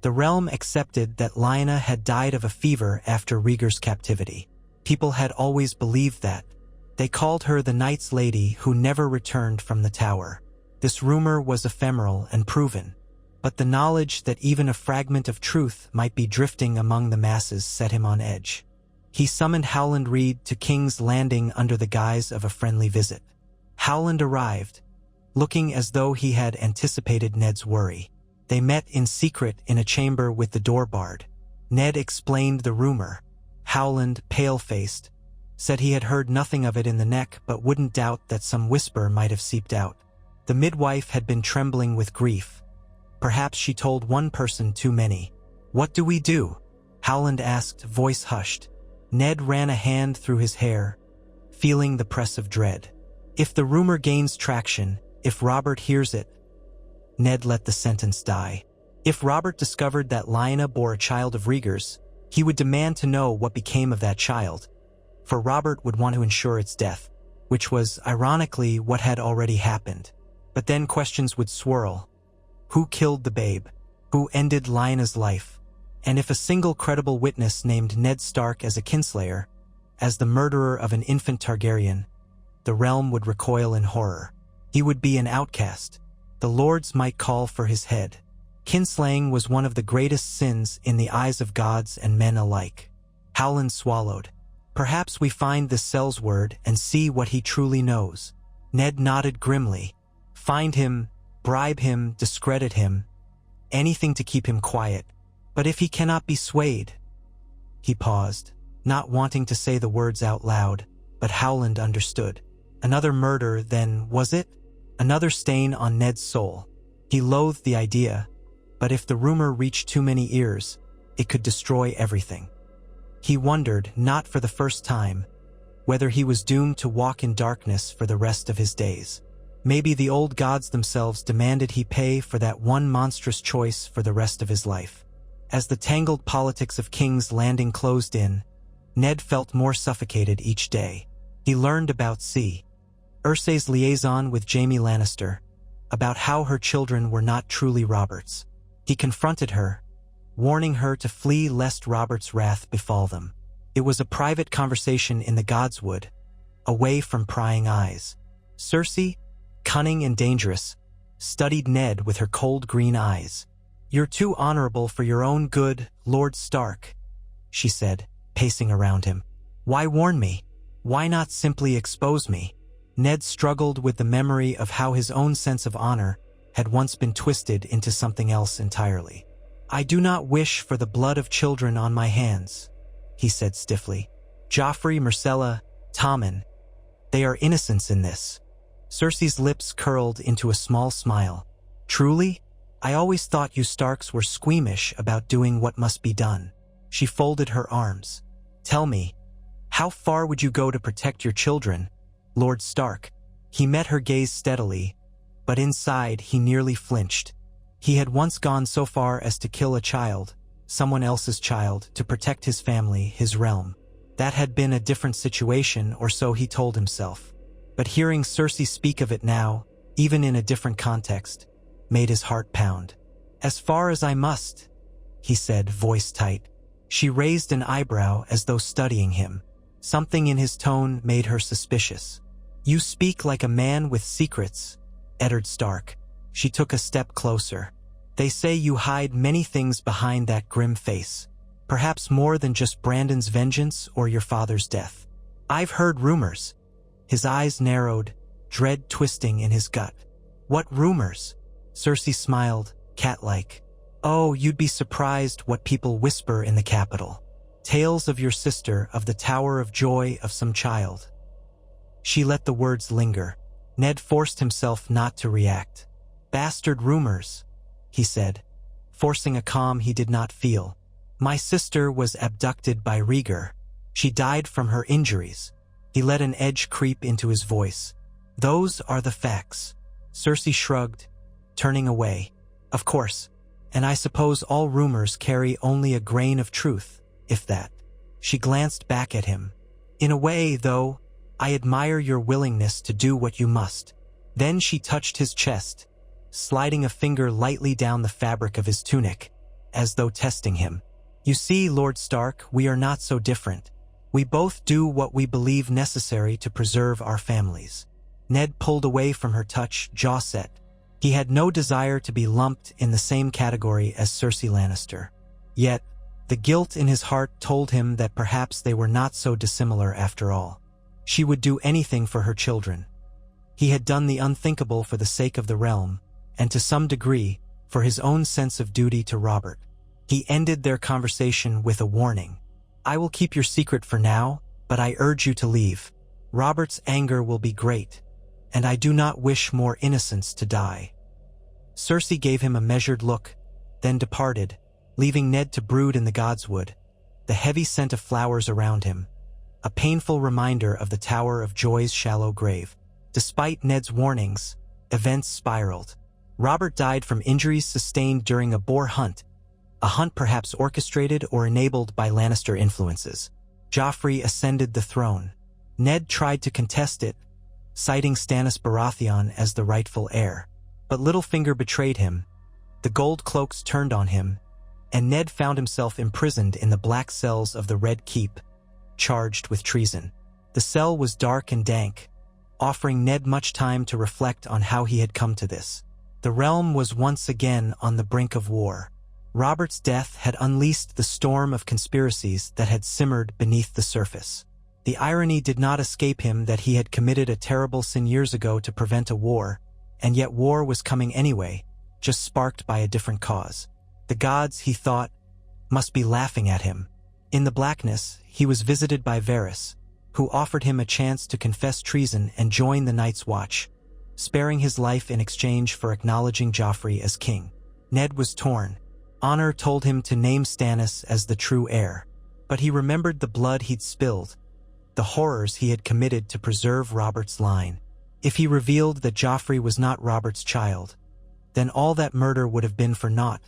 The realm accepted that Lyanna had died of a fever after Rhaegar's captivity. People had always believed that. They called her the Night's Lady who never returned from the tower. This rumor was ephemeral and proven, but the knowledge that even a fragment of truth might be drifting among the masses set him on edge. He summoned Howland Reed to King's Landing under the guise of a friendly visit. Howland arrived, looking as though he had anticipated Ned's worry. They met in secret in a chamber with the door barred. Ned explained the rumor. Howland, pale-faced, said he had heard nothing of it in the neck but wouldn't doubt that some whisper might have seeped out. The midwife had been trembling with grief. Perhaps she told one person too many. "What do we do?" Howland asked, voice hushed. Ned ran a hand through his hair, feeling the press of dread. "If the rumor gains traction, if Robert hears it..." Ned let the sentence die. If Robert discovered that Lyanna bore a child of Rhaegar's, he would demand to know what became of that child, for Robert would want to ensure its death, which was, ironically, what had already happened. But then questions would swirl. Who killed the babe? Who ended Lyanna's life? And if a single credible witness named Ned Stark as a kinslayer, as the murderer of an infant Targaryen, the realm would recoil in horror. He would be an outcast. The lords might call for his head. Kinslaying was one of the greatest sins in the eyes of gods and men alike. Howland swallowed. "Perhaps we find this Sellsword and see what he truly knows." Ned nodded grimly. "Find him, bribe him, discredit him, anything to keep him quiet. But if he cannot be swayed..." He paused, not wanting to say the words out loud, but Howland understood. Another murder, then, was it? Another stain on Ned's soul. He loathed the idea, but if the rumor reached too many ears, it could destroy everything. He wondered, not for the first time, whether he was doomed to walk in darkness for the rest of his days. Maybe the old gods themselves demanded he pay for that one monstrous choice for the rest of his life. As the tangled politics of King's Landing closed in, Ned felt more suffocated each day. He learned about Cersei's liaison with Jaime Lannister, about how her children were not truly Robert's. He confronted her, warning her to flee lest Robert's wrath befall them. It was a private conversation in the Godswood, away from prying eyes. Cersei, cunning and dangerous, studied Ned with her cold green eyes. "You're too honorable for your own good, Lord Stark," she said, pacing around him. "Why warn me? Why not simply expose me?" Ned struggled with the memory of how his own sense of honor had once been twisted into something else entirely. "I do not wish for the blood of children on my hands," he said stiffly. "Joffrey, Myrcella, Tommen, they are innocents in this." Cersei's lips curled into a small smile. "Truly? I always thought you Starks were squeamish about doing what must be done." She folded her arms. "Tell me, how far would you go to protect your children, Lord Stark?" He met her gaze steadily, but inside he nearly flinched. He had once gone so far as to kill a child, someone else's child, to protect his family, his realm. That had been a different situation, or so he told himself. But hearing Cersei speak of it now, even in a different context, made his heart pound. "As far as I must," he said, voice tight. She raised an eyebrow as though studying him. Something in his tone made her suspicious. "You speak like a man with secrets, Eddard Stark." She took a step closer. "They say you hide many things behind that grim face. Perhaps more than just Brandon's vengeance or your father's death." "I've heard rumors." His eyes narrowed, dread twisting in his gut. "What rumors?" Cersei smiled, cat-like. "Oh, you'd be surprised what people whisper in the capital. Tales of your sister, of the Tower of Joy, of some child." She let the words linger. Ned forced himself not to react. "Bastard rumors," he said, forcing a calm he did not feel. "My sister was abducted by Rhaegar. She died from her injuries." He let an edge creep into his voice. "Those are the facts." Cersei shrugged, turning away. "Of course, and I suppose all rumors carry only a grain of truth, if that." She glanced back at him. "In a way, though, I admire your willingness to do what you must." Then she touched his chest, sliding a finger lightly down the fabric of his tunic, as though testing him. "You see, Lord Stark, we are not so different. We both do what we believe necessary to preserve our families." Ned pulled away from her touch, jaw set. He had no desire to be lumped in the same category as Cersei Lannister. Yet, the guilt in his heart told him that perhaps they were not so dissimilar after all. She would do anything for her children. He had done the unthinkable for the sake of the realm, and to some degree, for his own sense of duty to Robert. He ended their conversation with a warning. "I will keep your secret for now, but I urge you to leave. Robert's anger will be great, and I do not wish more innocents to die." Cersei gave him a measured look, then departed, leaving Ned to brood in the godswood, the heavy scent of flowers around him, a painful reminder of the Tower of Joy's shallow grave. Despite Ned's warnings, events spiraled. Robert died from injuries sustained during a boar hunt, a hunt perhaps orchestrated or enabled by Lannister influences. Joffrey ascended the throne. Ned tried to contest it, citing Stannis Baratheon as the rightful heir. But Littlefinger betrayed him. The gold cloaks turned on him, and Ned found himself imprisoned in the black cells of the Red Keep, charged with treason. The cell was dark and dank, offering Ned much time to reflect on how he had come to this. The realm was once again on the brink of war. Robert's death had unleashed the storm of conspiracies that had simmered beneath the surface. The irony did not escape him that he had committed a terrible sin years ago to prevent a war, and yet war was coming anyway, just sparked by a different cause. The gods, he thought, must be laughing at him. In the blackness, he was visited by Varys, who offered him a chance to confess treason and join the Night's Watch, sparing his life in exchange for acknowledging Joffrey as king. Ned was torn. Honor told him to name Stannis as the true heir, but he remembered the blood he'd spilled, the horrors he had committed to preserve Robert's line. If he revealed that Joffrey was not Robert's child, then all that murder would have been for naught,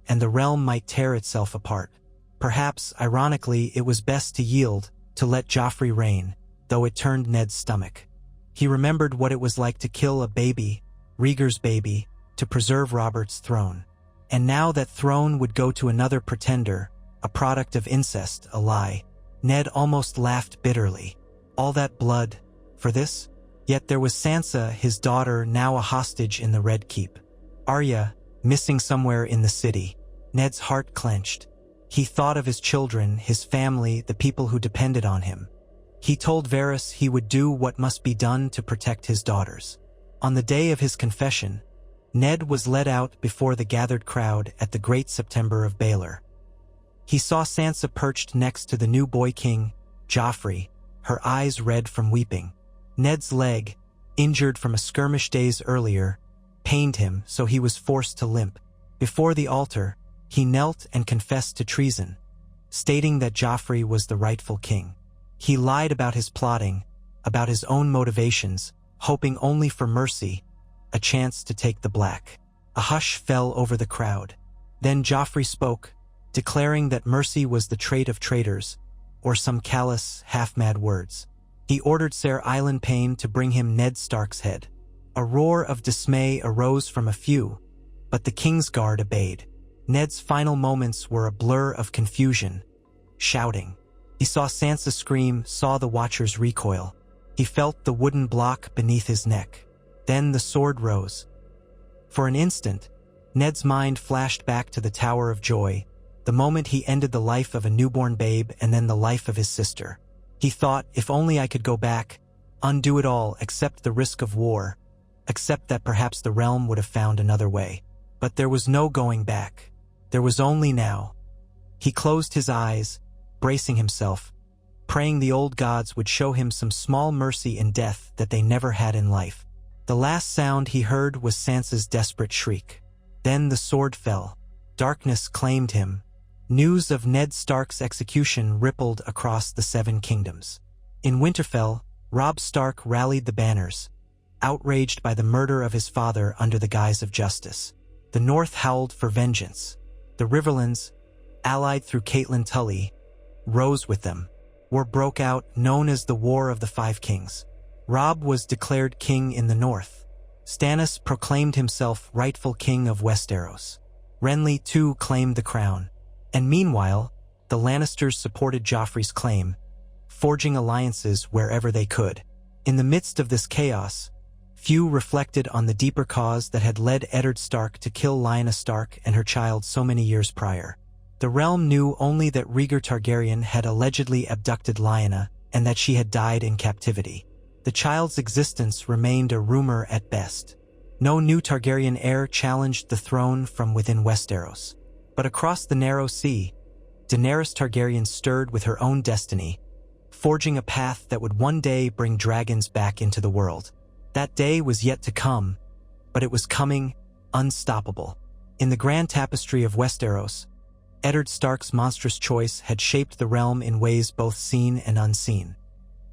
and the realm might tear itself apart. Perhaps, ironically, it was best to yield, to let Joffrey reign, though it turned Ned's stomach. He remembered what it was like to kill a baby, Rhaegar's baby, to preserve Robert's throne. And now that throne would go to another pretender, a product of incest, a lie. Ned almost laughed bitterly. All that blood, for this? Yet there was Sansa, his daughter, now a hostage in the Red Keep. Arya, missing somewhere in the city. Ned's heart clenched. He thought of his children, his family, the people who depended on him. He told Varys he would do what must be done to protect his daughters. On the day of his confession, Ned was led out before the gathered crowd at the Great September of Baelor. He saw Sansa perched next to the new boy king, Joffrey, her eyes red from weeping. Ned's leg, injured from a skirmish days earlier, pained him, so he was forced to limp. Before the altar, he knelt and confessed to treason, stating that Joffrey was the rightful king. He lied about his plotting, about his own motivations, hoping only for mercy, a chance to take the black. A hush fell over the crowd. Then Joffrey spoke, declaring that mercy was the trait of traitors, or some callous, half-mad words. He ordered Ser Island Payne to bring him Ned Stark's head. A roar of dismay arose from a few, but the King's Guard obeyed. Ned's final moments were a blur of confusion, shouting. He saw Sansa scream, saw the Watchers recoil. He felt the wooden block beneath his neck. Then the sword rose. For an instant, Ned's mind flashed back to the Tower of Joy, the moment he ended the life of a newborn babe and then the life of his sister. He thought, if only I could go back, undo it all, accept the risk of war, accept that perhaps the realm would have found another way. But there was no going back. There was only now. He closed his eyes, bracing himself, praying the old gods would show him some small mercy in death that they never had in life. The last sound he heard was Sansa's desperate shriek. Then the sword fell. Darkness claimed him. News of Ned Stark's execution rippled across the Seven Kingdoms. In Winterfell, Robb Stark rallied the banners, outraged by the murder of his father under the guise of justice. The North howled for vengeance. The Riverlands, allied through Catelyn Tully, rose with them. War broke out, known as the War of the Five Kings. Robb was declared king in the north. Stannis proclaimed himself rightful king of Westeros. Renly, too, claimed the crown. And meanwhile, the Lannisters supported Joffrey's claim, forging alliances wherever they could. In the midst of this chaos, few reflected on the deeper cause that had led Eddard Stark to kill Lyanna Stark and her child so many years prior. The realm knew only that Rhaegar Targaryen had allegedly abducted Lyanna and that she had died in captivity. The child's existence remained a rumor at best. No new Targaryen heir challenged the throne from within Westeros. But across the narrow sea, Daenerys Targaryen stirred with her own destiny, forging a path that would one day bring dragons back into the world. That day was yet to come, but it was coming, unstoppable. In the grand tapestry of Westeros, Eddard Stark's monstrous choice had shaped the realm in ways both seen and unseen.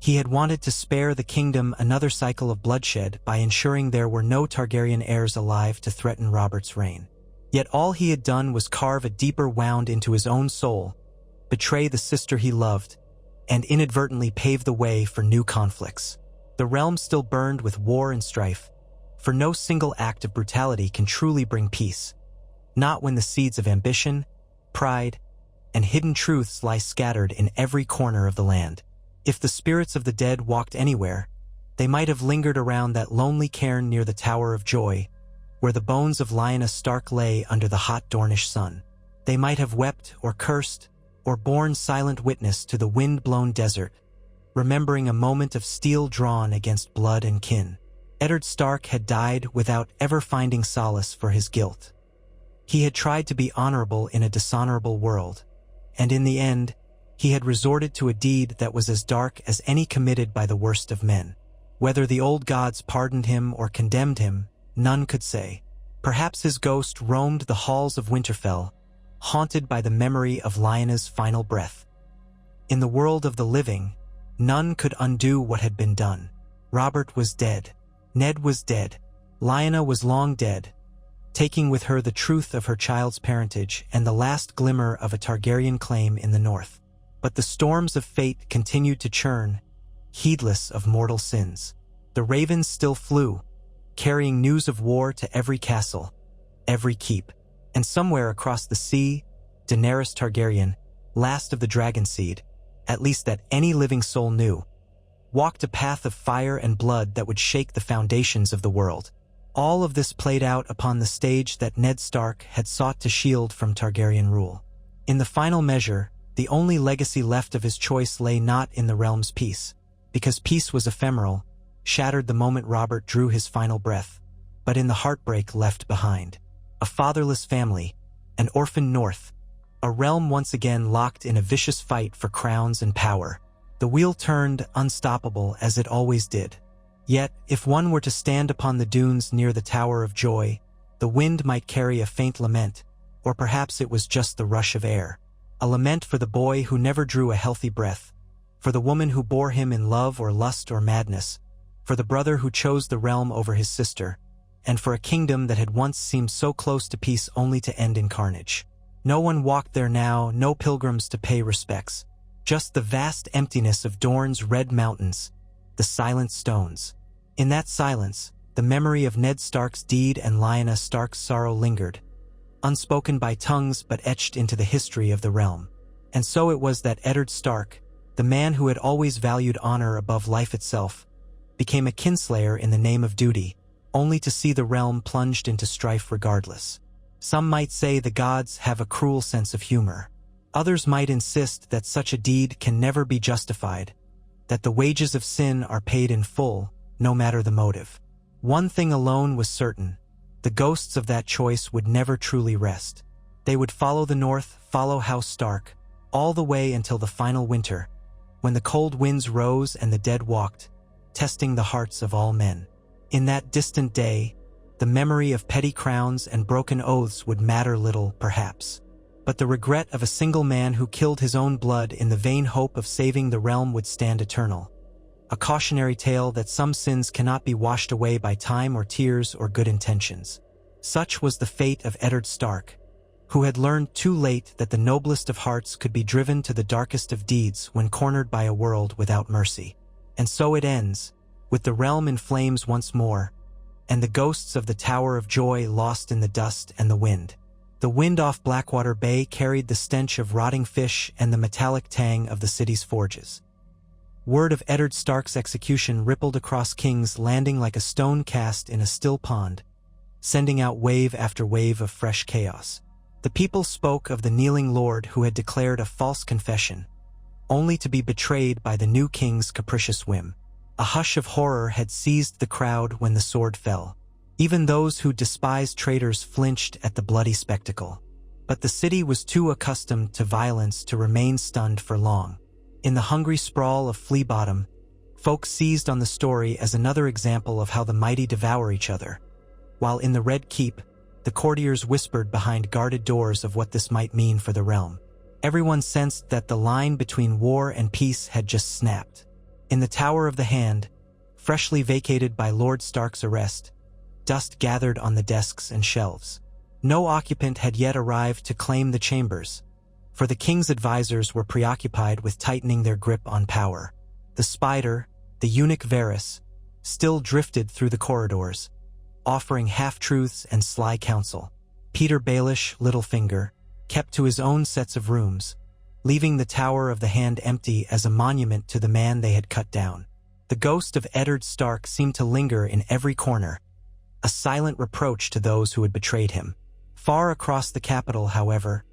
He had wanted to spare the kingdom another cycle of bloodshed by ensuring there were no Targaryen heirs alive to threaten Robert's reign. Yet all he had done was carve a deeper wound into his own soul, betray the sister he loved, and inadvertently pave the way for new conflicts. The realm still burned with war and strife, for no single act of brutality can truly bring peace, not when the seeds of ambition, pride, and hidden truths lie scattered in every corner of the land. If the spirits of the dead walked anywhere, they might have lingered around that lonely cairn near the Tower of Joy, where the bones of Lyanna Stark lay under the hot Dornish sun. They might have wept or cursed, or borne silent witness to the wind-blown desert, remembering a moment of steel drawn against blood and kin. Eddard Stark had died without ever finding solace for his guilt. He had tried to be honorable in a dishonorable world, and in the end, he had resorted to a deed that was as dark as any committed by the worst of men. Whether the old gods pardoned him or condemned him, none could say. Perhaps his ghost roamed the halls of Winterfell, haunted by the memory of Lyanna's final breath. In the world of the living, none could undo what had been done. Robert was dead. Ned was dead. Lyanna was long dead, taking with her the truth of her child's parentage and the last glimmer of a Targaryen claim in the north. But the storms of fate continued to churn, heedless of mortal sins. The ravens still flew, carrying news of war to every castle, every keep. And somewhere across the sea, Daenerys Targaryen, last of the dragon seed, at least that any living soul knew, walked a path of fire and blood that would shake the foundations of the world. All of this played out upon the stage that Ned Stark had sought to shield from Targaryen rule. In the final measure, the only legacy left of his choice lay not in the realm's peace, because peace was ephemeral, shattered the moment Robert drew his final breath, but in the heartbreak left behind. A fatherless family, an orphan north, a realm once again locked in a vicious fight for crowns and power. The wheel turned, unstoppable as it always did. Yet, if one were to stand upon the dunes near the Tower of Joy, the wind might carry a faint lament, or perhaps it was just the rush of air. A lament for the boy who never drew a healthy breath, for the woman who bore him in love or lust or madness, for the brother who chose the realm over his sister, and for a kingdom that had once seemed so close to peace only to end in carnage. No one walked there now, no pilgrims to pay respects, just the vast emptiness of Dorne's red mountains, the silent stones. In that silence, the memory of Ned Stark's deed and Lyanna Stark's sorrow lingered, unspoken by tongues but etched into the history of the realm. And so it was that Eddard Stark, the man who had always valued honor above life itself, became a kinslayer in the name of duty, only to see the realm plunged into strife regardless. Some might say the gods have a cruel sense of humor. Others might insist that such a deed can never be justified, that the wages of sin are paid in full, no matter the motive. One thing alone was certain: the ghosts of that choice would never truly rest. They would follow the north, follow House Stark, all the way until the final winter, when the cold winds rose and the dead walked, testing the hearts of all men. In that distant day, the memory of petty crowns and broken oaths would matter little, perhaps. But the regret of a single man who killed his own blood in the vain hope of saving the realm would stand eternal. A cautionary tale that some sins cannot be washed away by time or tears or good intentions. Such was the fate of Eddard Stark, who had learned too late that the noblest of hearts could be driven to the darkest of deeds when cornered by a world without mercy. And so it ends, with the realm in flames once more, and the ghosts of the Tower of Joy lost in the dust and the wind. The wind off Blackwater Bay carried the stench of rotting fish and the metallic tang of the city's forges. Word of Eddard Stark's execution rippled across King's Landing like a stone cast in a still pond, sending out wave after wave of fresh chaos. The people spoke of the kneeling lord who had declared a false confession, only to be betrayed by the new king's capricious whim. A hush of horror had seized the crowd when the sword fell. Even those who despised traitors flinched at the bloody spectacle. But the city was too accustomed to violence to remain stunned for long. In the hungry sprawl of Flea Bottom, folk seized on the story as another example of how the mighty devour each other, while in the Red Keep, the courtiers whispered behind guarded doors of what this might mean for the realm. Everyone sensed that the line between war and peace had just snapped. In the Tower of the Hand, freshly vacated by Lord Stark's arrest, dust gathered on the desks and shelves. No occupant had yet arrived to claim the chambers, for the king's advisors were preoccupied with tightening their grip on power. The spider, the eunuch Varys, still drifted through the corridors, offering half-truths and sly counsel. Peter Baelish, Littlefinger, kept to his own sets of rooms, leaving the Tower of the Hand empty as a monument to the man they had cut down. The ghost of Eddard Stark seemed to linger in every corner, a silent reproach to those who had betrayed him. Far across the capital, however,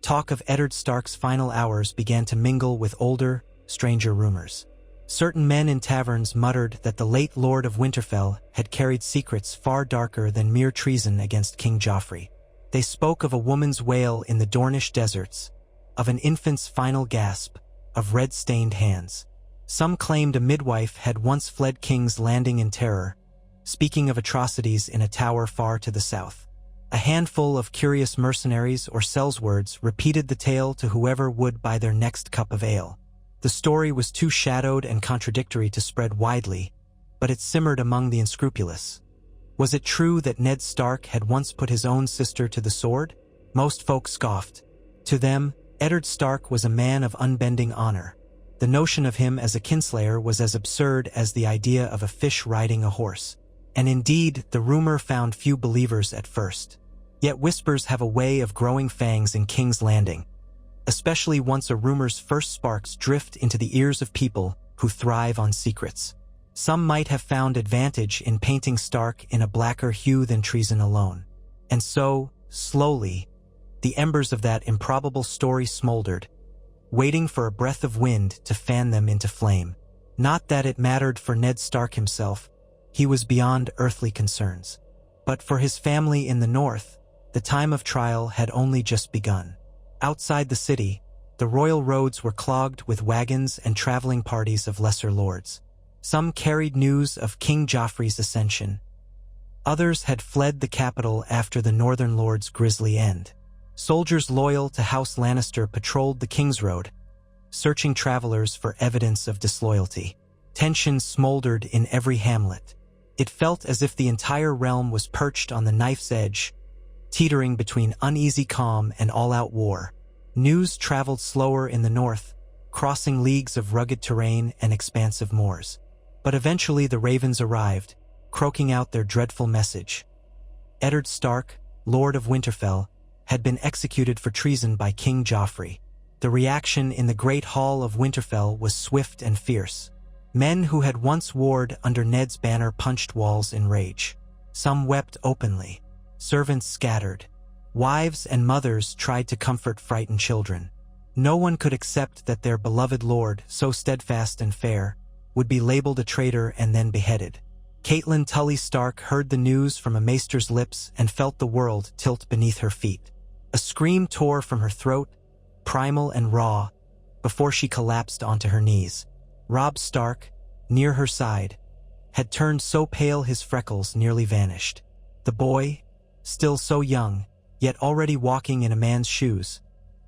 talk of Eddard Stark's final hours began to mingle with older, stranger rumors. Certain men in taverns muttered that the late Lord of Winterfell had carried secrets far darker than mere treason against King Joffrey. They spoke of a woman's wail in the Dornish deserts, of an infant's final gasp, of red-stained hands. Some claimed a midwife had once fled King's Landing in terror, speaking of atrocities in a tower far to the south. A handful of curious mercenaries or sellswords repeated the tale to whoever would buy their next cup of ale. The story was too shadowed and contradictory to spread widely, but it simmered among the unscrupulous. Was it true that Ned Stark had once put his own sister to the sword? Most folk scoffed. To them, Eddard Stark was a man of unbending honor. The notion of him as a kinslayer was as absurd as the idea of a fish riding a horse. And indeed, the rumor found few believers at first. Yet whispers have a way of growing fangs in King's Landing, especially once a rumor's first sparks drift into the ears of people who thrive on secrets. Some might have found advantage in painting Stark in a blacker hue than treason alone. And so, slowly, the embers of that improbable story smoldered, waiting for a breath of wind to fan them into flame. Not that it mattered for Ned Stark himself. He was beyond earthly concerns. But for his family in the north, the time of trial had only just begun. Outside the city, the royal roads were clogged with wagons and traveling parties of lesser lords. Some carried news of King Joffrey's ascension. Others had fled the capital after the Northern Lord's grisly end. Soldiers loyal to House Lannister patrolled the King's Road, searching travelers for evidence of disloyalty. Tension smoldered in every hamlet. It felt as if the entire realm was perched on the knife's edge, teetering between uneasy calm and all-out war. News traveled slower in the north, crossing leagues of rugged terrain and expansive moors. But eventually the ravens arrived, croaking out their dreadful message. Eddard Stark, Lord of Winterfell, had been executed for treason by King Joffrey. The reaction in the Great Hall of Winterfell was swift and fierce. Men who had once warred under Ned's banner punched walls in rage. Some wept openly. Servants scattered. Wives and mothers tried to comfort frightened children. No one could accept that their beloved lord, so steadfast and fair, would be labeled a traitor and then beheaded. Catelyn Tully Stark heard the news from a maester's lips and felt the world tilt beneath her feet. A scream tore from her throat, primal and raw, before she collapsed onto her knees. Robb Stark, near her side, had turned so pale his freckles nearly vanished. The boy, still so young, yet already walking in a man's shoes,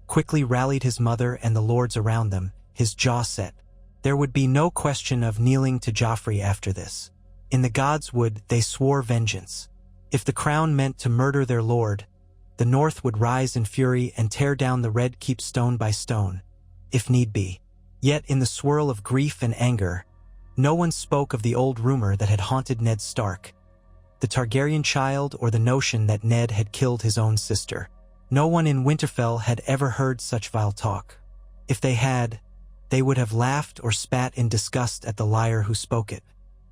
quickly rallied his mother and the lords around them, his jaw set. There would be no question of kneeling to Joffrey after this. In the Gods Wood they swore vengeance. If the crown meant to murder their lord, the North would rise in fury and tear down the Red Keep stone by stone, if need be. Yet in the swirl of grief and anger, no one spoke of the old rumor that had haunted Ned Stark, the Targaryen child, or the notion that Ned had killed his own sister. No one in Winterfell had ever heard such vile talk. If they had, they would have laughed or spat in disgust at the liar who spoke it.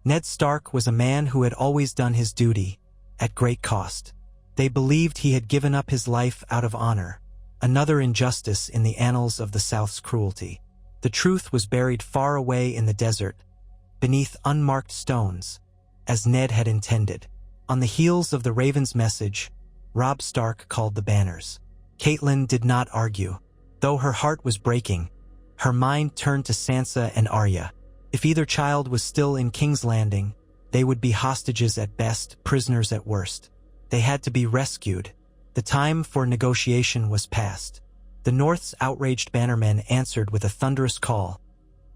Ned Stark was a man who had always done his duty, at great cost. They believed he had given up his life out of honor, another injustice in the annals of the South's cruelty. The truth was buried far away in the desert, beneath unmarked stones, as Ned had intended. On the heels of the Raven's message, Robb Stark called the banners. Catelyn did not argue. Though her heart was breaking, her mind turned to Sansa and Arya. If either child was still in King's Landing, they would be hostages at best, prisoners at worst. They had to be rescued. The time for negotiation was past. The North's outraged bannermen answered with a thunderous call,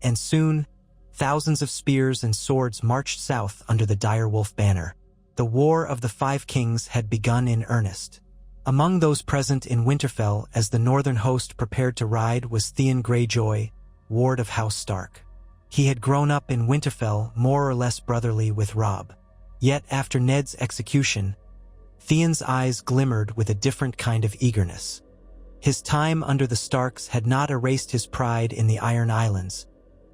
and soon, thousands of spears and swords marched south under the direwolf banner. The War of the Five Kings had begun in earnest. Among those present in Winterfell as the northern host prepared to ride was Theon Greyjoy, Ward of House Stark. He had grown up in Winterfell more or less brotherly with Robb. Yet after Ned's execution, Theon's eyes glimmered with a different kind of eagerness. His time under the Starks had not erased his pride in the Iron Islands,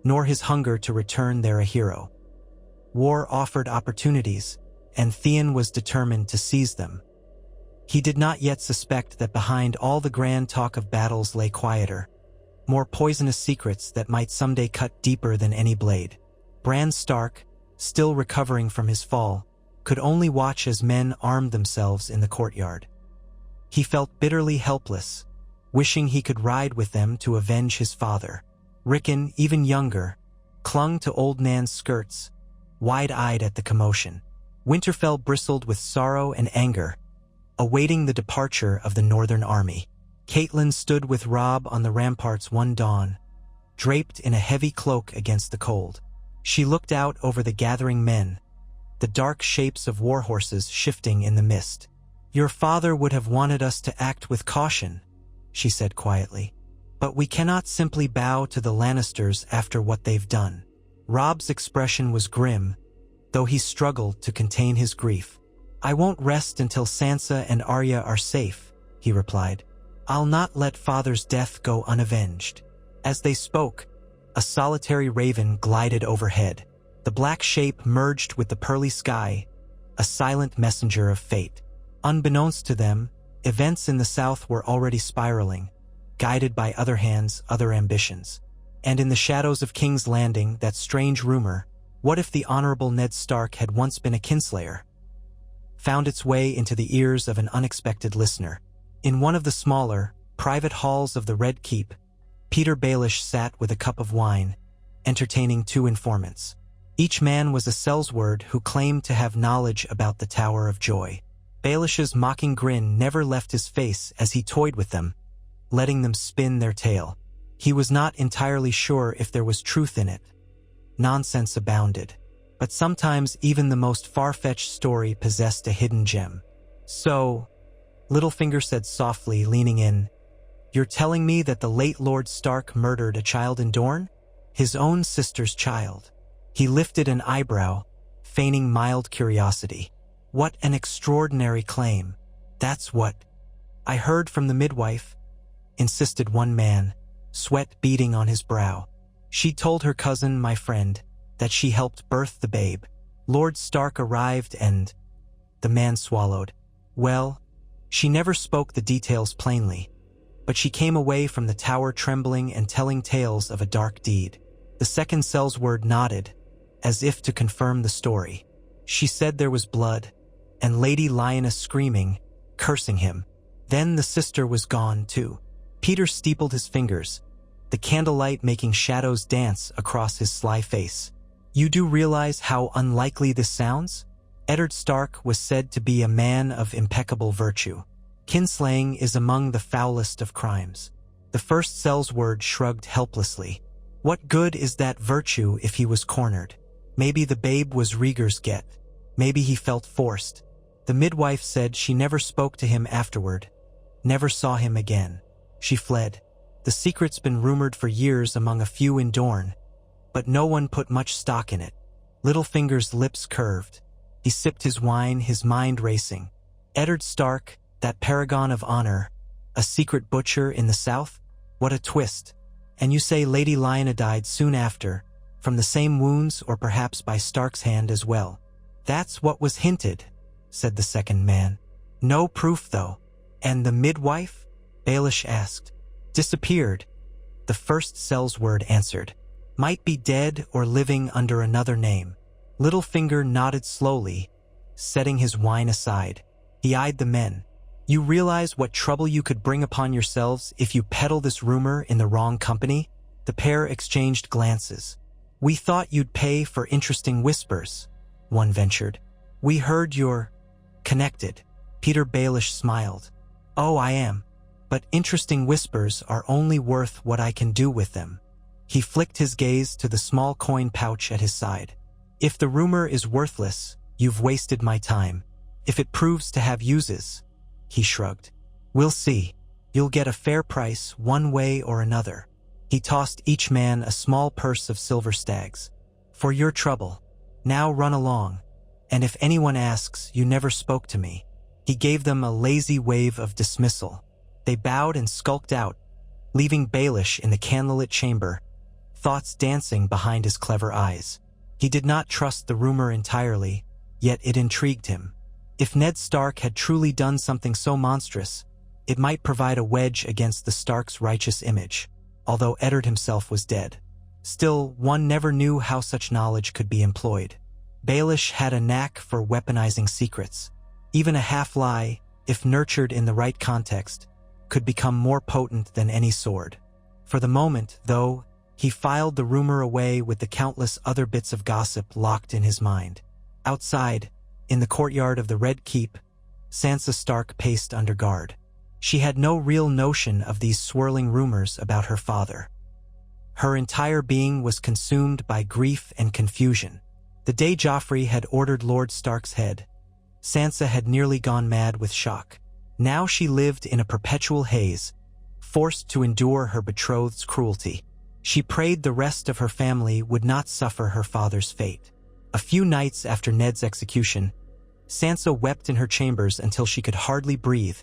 nor his hunger to return there a hero. War offered opportunities, and Theon was determined to seize them. He did not yet suspect that behind all the grand talk of battles lay quieter, more poisonous secrets that might someday cut deeper than any blade. Bran Stark, still recovering from his fall, could only watch as men armed themselves in the courtyard. He felt bitterly helpless, wishing he could ride with them to avenge his father. Rickon, even younger, clung to old Nan's skirts, wide-eyed at the commotion. Winterfell bristled with sorrow and anger, awaiting the departure of the Northern Army. Catelyn stood with Robb on the ramparts one dawn, draped in a heavy cloak against the cold. She looked out over the gathering men, the dark shapes of war horses shifting in the mist. "Your father would have wanted us to act with caution," she said quietly. "But we cannot simply bow to the Lannisters after what they've done." Robb's expression was grim, though he struggled to contain his grief. "I won't rest until Sansa and Arya are safe," he replied. "I'll not let father's death go unavenged." As they spoke, a solitary raven glided overhead. The black shape merged with the pearly sky, a silent messenger of fate. Unbeknownst to them, events in the south were already spiraling, guided by other hands, other ambitions. And in the shadows of King's Landing, that strange rumor, what if the honorable Ned Stark had once been a kinslayer, found its way into the ears of an unexpected listener. In one of the smaller, private halls of the Red Keep, Peter Baelish sat with a cup of wine, entertaining two informants. Each man was a sellsword who claimed to have knowledge about the Tower of Joy. Baelish's mocking grin never left his face as he toyed with them, letting them spin their tale. He was not entirely sure if there was truth in it. Nonsense abounded, but sometimes even the most far-fetched story possessed a hidden gem. "So," Littlefinger said softly, leaning in, You're telling me that the late Lord Stark murdered a child in Dorne? His own sister's child. He lifted an eyebrow, feigning mild curiosity. What an extraordinary claim. That's what I heard from the midwife, insisted one man, sweat beading on his brow. She told her cousin, my friend, that she helped birth the babe. Lord Stark arrived and... The man swallowed. Well, she never spoke the details plainly, but she came away from the tower trembling and telling tales of a dark deed. The second Sellsword nodded, as if to confirm the story. She said there was blood, and Lady Lyanna screaming, cursing him. Then the sister was gone too. Peter steepled his fingers, the candlelight making shadows dance across his sly face. You do realize how unlikely this sounds? Eddard Stark was said to be a man of impeccable virtue. Kinslaying is among the foulest of crimes. The first Sellsword shrugged helplessly. What good is that virtue if he was cornered? Maybe the babe was Rhaegar's get. Maybe he felt forced. The midwife said she never spoke to him afterward, never saw him again. She fled. The secret's been rumored for years among a few in Dorne, but no one put much stock in it. Littlefinger's lips curved. He sipped his wine, his mind racing. Eddard Stark, that paragon of honor, a secret butcher in the south? What a twist. And you say Lady Lyanna died soon after, from the same wounds or perhaps by Stark's hand as well. That's what was hinted, said the second man. No proof, though. And the midwife? Baelish asked. Disappeared. The first Sellsword answered. Might be dead or living under another name. Littlefinger nodded slowly, setting his wine aside. He eyed the men. You realize what trouble you could bring upon yourselves if you peddle this rumor in the wrong company? The pair exchanged glances. We thought you'd pay for interesting whispers, one ventured. We heard you're connected. Peter Baelish smiled. Oh, I am. But interesting whispers are only worth what I can do with them. He flicked his gaze to the small coin pouch at his side. If the rumor is worthless, you've wasted my time. If it proves to have uses, he shrugged. We'll see. You'll get a fair price one way or another. He tossed each man a small purse of silver stags. For your trouble. Now run along. And if anyone asks, you never spoke to me. He gave them a lazy wave of dismissal. They bowed and skulked out, leaving Baelish in the candlelit chamber, thoughts dancing behind his clever eyes. He did not trust the rumor entirely, yet it intrigued him. If Ned Stark had truly done something so monstrous, it might provide a wedge against the Stark's righteous image, although Eddard himself was dead. Still, one never knew how such knowledge could be employed. Baelish had a knack for weaponizing secrets. Even a half-lie, if nurtured in the right context, could become more potent than any sword. For the moment, though, he filed the rumor away with the countless other bits of gossip locked in his mind. Outside, in the courtyard of the Red Keep, Sansa Stark paced under guard. She had no real notion of these swirling rumors about her father. Her entire being was consumed by grief and confusion. The day Joffrey had ordered Lord Stark's head, Sansa had nearly gone mad with shock. Now she lived in a perpetual haze, forced to endure her betrothed's cruelty. She prayed the rest of her family would not suffer her father's fate. A few nights after Ned's execution, Sansa wept in her chambers until she could hardly breathe,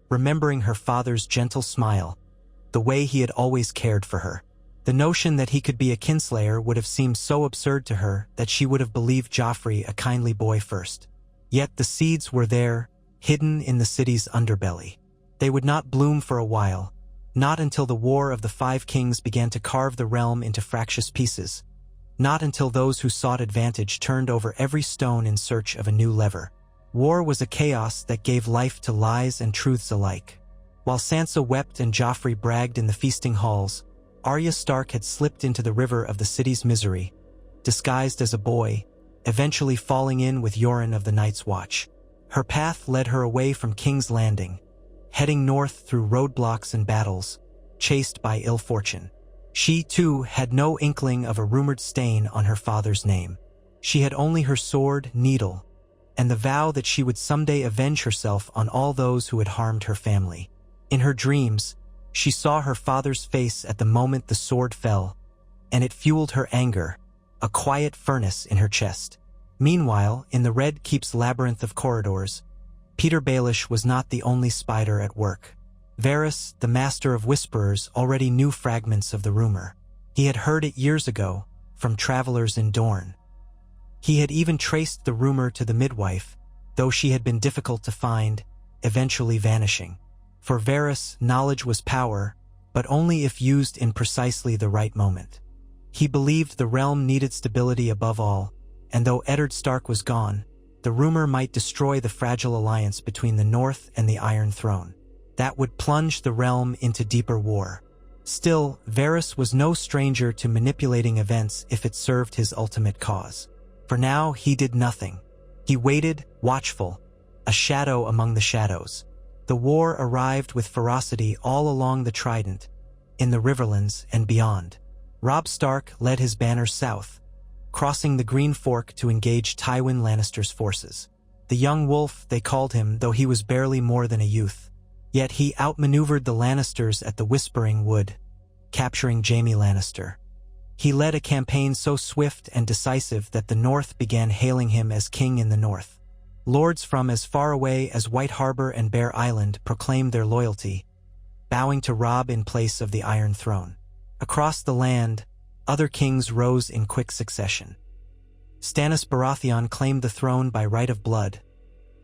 remembering her father's gentle smile, the way he had always cared for her. The notion that he could be a kinslayer would have seemed so absurd to her that she would have believed Joffrey a kindly boy first. Yet the seeds were there, hidden in the city's underbelly. They would not bloom for a while, not until the War of the Five Kings began to carve the realm into fractious pieces, not until those who sought advantage turned over every stone in search of a new lever. War was a chaos that gave life to lies and truths alike. While Sansa wept and Joffrey bragged in the feasting halls, Arya Stark had slipped into the river of the city's misery, disguised as a boy, eventually falling in with Yoren of the Night's Watch. Her path led her away from King's Landing, heading north through roadblocks and battles, chased by ill fortune. She, too, had no inkling of a rumored stain on her father's name. She had only her sword, needle, and the vow that she would someday avenge herself on all those who had harmed her family. In her dreams, She saw her father's face at the moment the sword fell, and it fueled her anger, a quiet furnace in her chest. Meanwhile, in the Red Keep's labyrinth of corridors, Peter Baelish was not the only spider at work. Varys, the master of whisperers, already knew fragments of the rumor. He had heard it years ago, from travelers in Dorne. He had even traced the rumor to the midwife, though she had been difficult to find, eventually vanishing. For Varys, knowledge was power, but only if used in precisely the right moment. He believed the realm needed stability above all, and though Eddard Stark was gone, the rumor might destroy the fragile alliance between the North and the Iron Throne. That would plunge the realm into deeper war. Still, Varys was no stranger to manipulating events if it served his ultimate cause. For now, he did nothing. He waited, watchful, a shadow among the shadows. The war arrived with ferocity all along the Trident, in the Riverlands and beyond. Robb Stark led his banner south, crossing the Green Fork to engage Tywin Lannister's forces. The young wolf, they called him, though he was barely more than a youth. Yet he outmaneuvered the Lannisters at the Whispering Wood, capturing Jaime Lannister. He led a campaign so swift and decisive that the North began hailing him as king in the North. Lords from as far away as White Harbor and Bear Island proclaimed their loyalty, bowing to Robb in place of the Iron Throne. Across the land, other kings rose in quick succession. Stannis Baratheon claimed the throne by right of blood.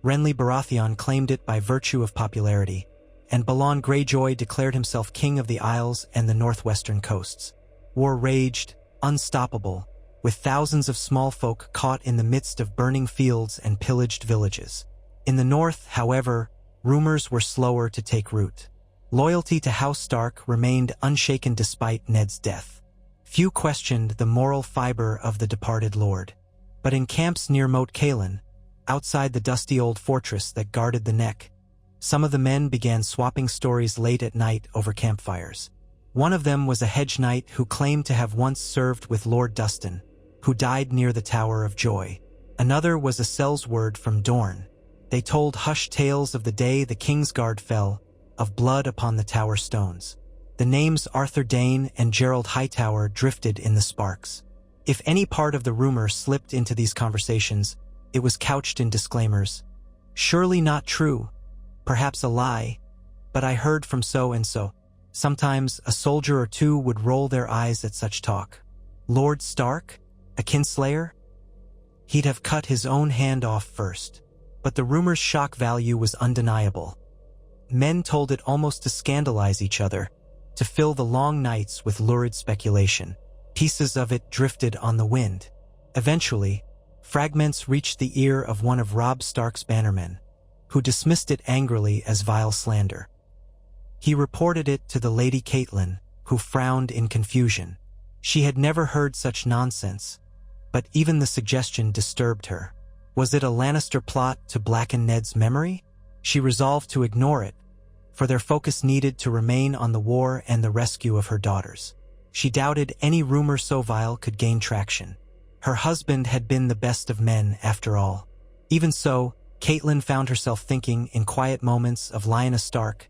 Renly Baratheon claimed it by virtue of popularity, and Balon Greyjoy declared himself king of the Isles and the northwestern coasts. War raged, unstoppable, with thousands of small folk caught in the midst of burning fields and pillaged villages. In the north, however, rumors were slower to take root. Loyalty to House Stark remained unshaken despite Ned's death. Few questioned the moral fiber of the departed lord. But in camps near Moat Cailin, outside the dusty old fortress that guarded the Neck, some of the men began swapping stories late at night over campfires. One of them was a hedge knight who claimed to have once served with Lord Dustin, who died near the Tower of Joy. Another was a sellsword from Dorne. They told hushed tales of the day the Kingsguard fell, of blood upon the tower stones. The names Arthur Dane and Gerald Hightower drifted in the sparks. If any part of the rumor slipped into these conversations, it was couched in disclaimers. Surely not true, perhaps a lie, but I heard from so and so. Sometimes a soldier or two would roll their eyes at such talk. Lord Stark? A kinslayer? He'd have cut his own hand off first. But the rumor's shock value was undeniable. Men told it almost to scandalize each other, to fill the long nights with lurid speculation. Pieces of it drifted on the wind. Eventually, fragments reached the ear of one of Robb Stark's bannermen, who dismissed it angrily as vile slander. He reported it to the Lady Catelyn, who frowned in confusion. She had never heard such nonsense, but even the suggestion disturbed her. Was it a Lannister plot to blacken Ned's memory? She resolved to ignore it, for their focus needed to remain on the war and the rescue of her daughters. She doubted any rumor so vile could gain traction. Her husband had been the best of men, after all. Even so, Catelyn found herself thinking in quiet moments of Lyanna Stark,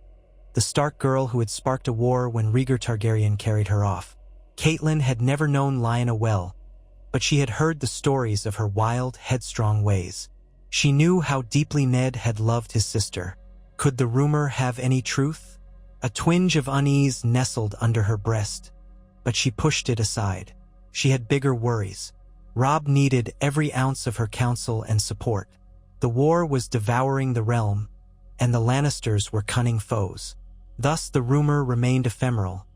the Stark girl who had sparked a war when Rhaegar Targaryen carried her off. Catelyn had never known Lyanna well, but she had heard the stories of her wild, headstrong ways. She knew how deeply Ned had loved his sister. Could the rumor have any truth? A twinge of unease nestled under her breast, but she pushed it aside. She had bigger worries. Robb needed every ounce of her counsel and support. The war was devouring the realm, and the Lannisters were cunning foes. Thus the rumor remained ephemeral,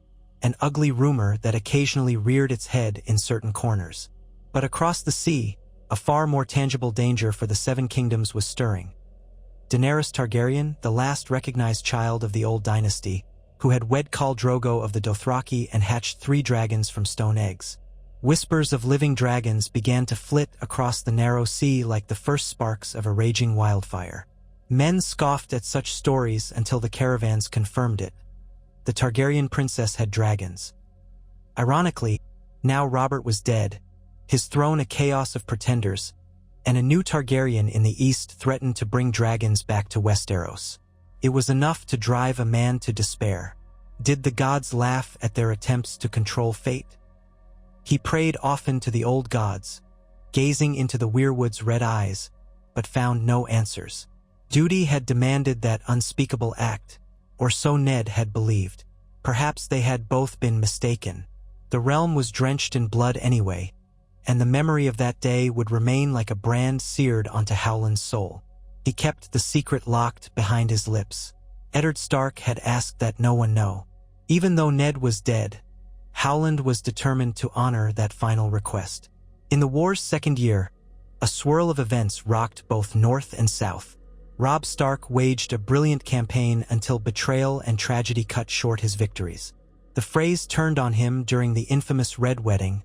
an ugly rumor that occasionally reared its head in certain corners. But across the sea, a far more tangible danger for the Seven Kingdoms was stirring. Daenerys Targaryen, the last recognized child of the old dynasty, who had wed Khal Drogo of the Dothraki and hatched 3 dragons from stone eggs. Whispers of living dragons began to flit across the narrow sea like the first sparks of a raging wildfire. Men scoffed at such stories until the caravans confirmed it. The Targaryen princess had dragons. Ironically, now Robert was dead, his throne a chaos of pretenders, and a new Targaryen in the east threatened to bring dragons back to Westeros. It was enough to drive a man to despair. Did the gods laugh at their attempts to control fate? He prayed often to the old gods, gazing into the weirwood's red eyes, but found no answers. Duty had demanded that unspeakable act, or so Ned had believed. Perhaps they had both been mistaken. The realm was drenched in blood anyway, and the memory of that day would remain like a brand seared onto Howland's soul. He kept the secret locked behind his lips. Eddard Stark had asked that no one know. Even though Ned was dead, Howland was determined to honor that final request. In the war's second year, a swirl of events rocked both north and south. Robb Stark waged a brilliant campaign until betrayal and tragedy cut short his victories. The Freys turned on him during the infamous Red Wedding,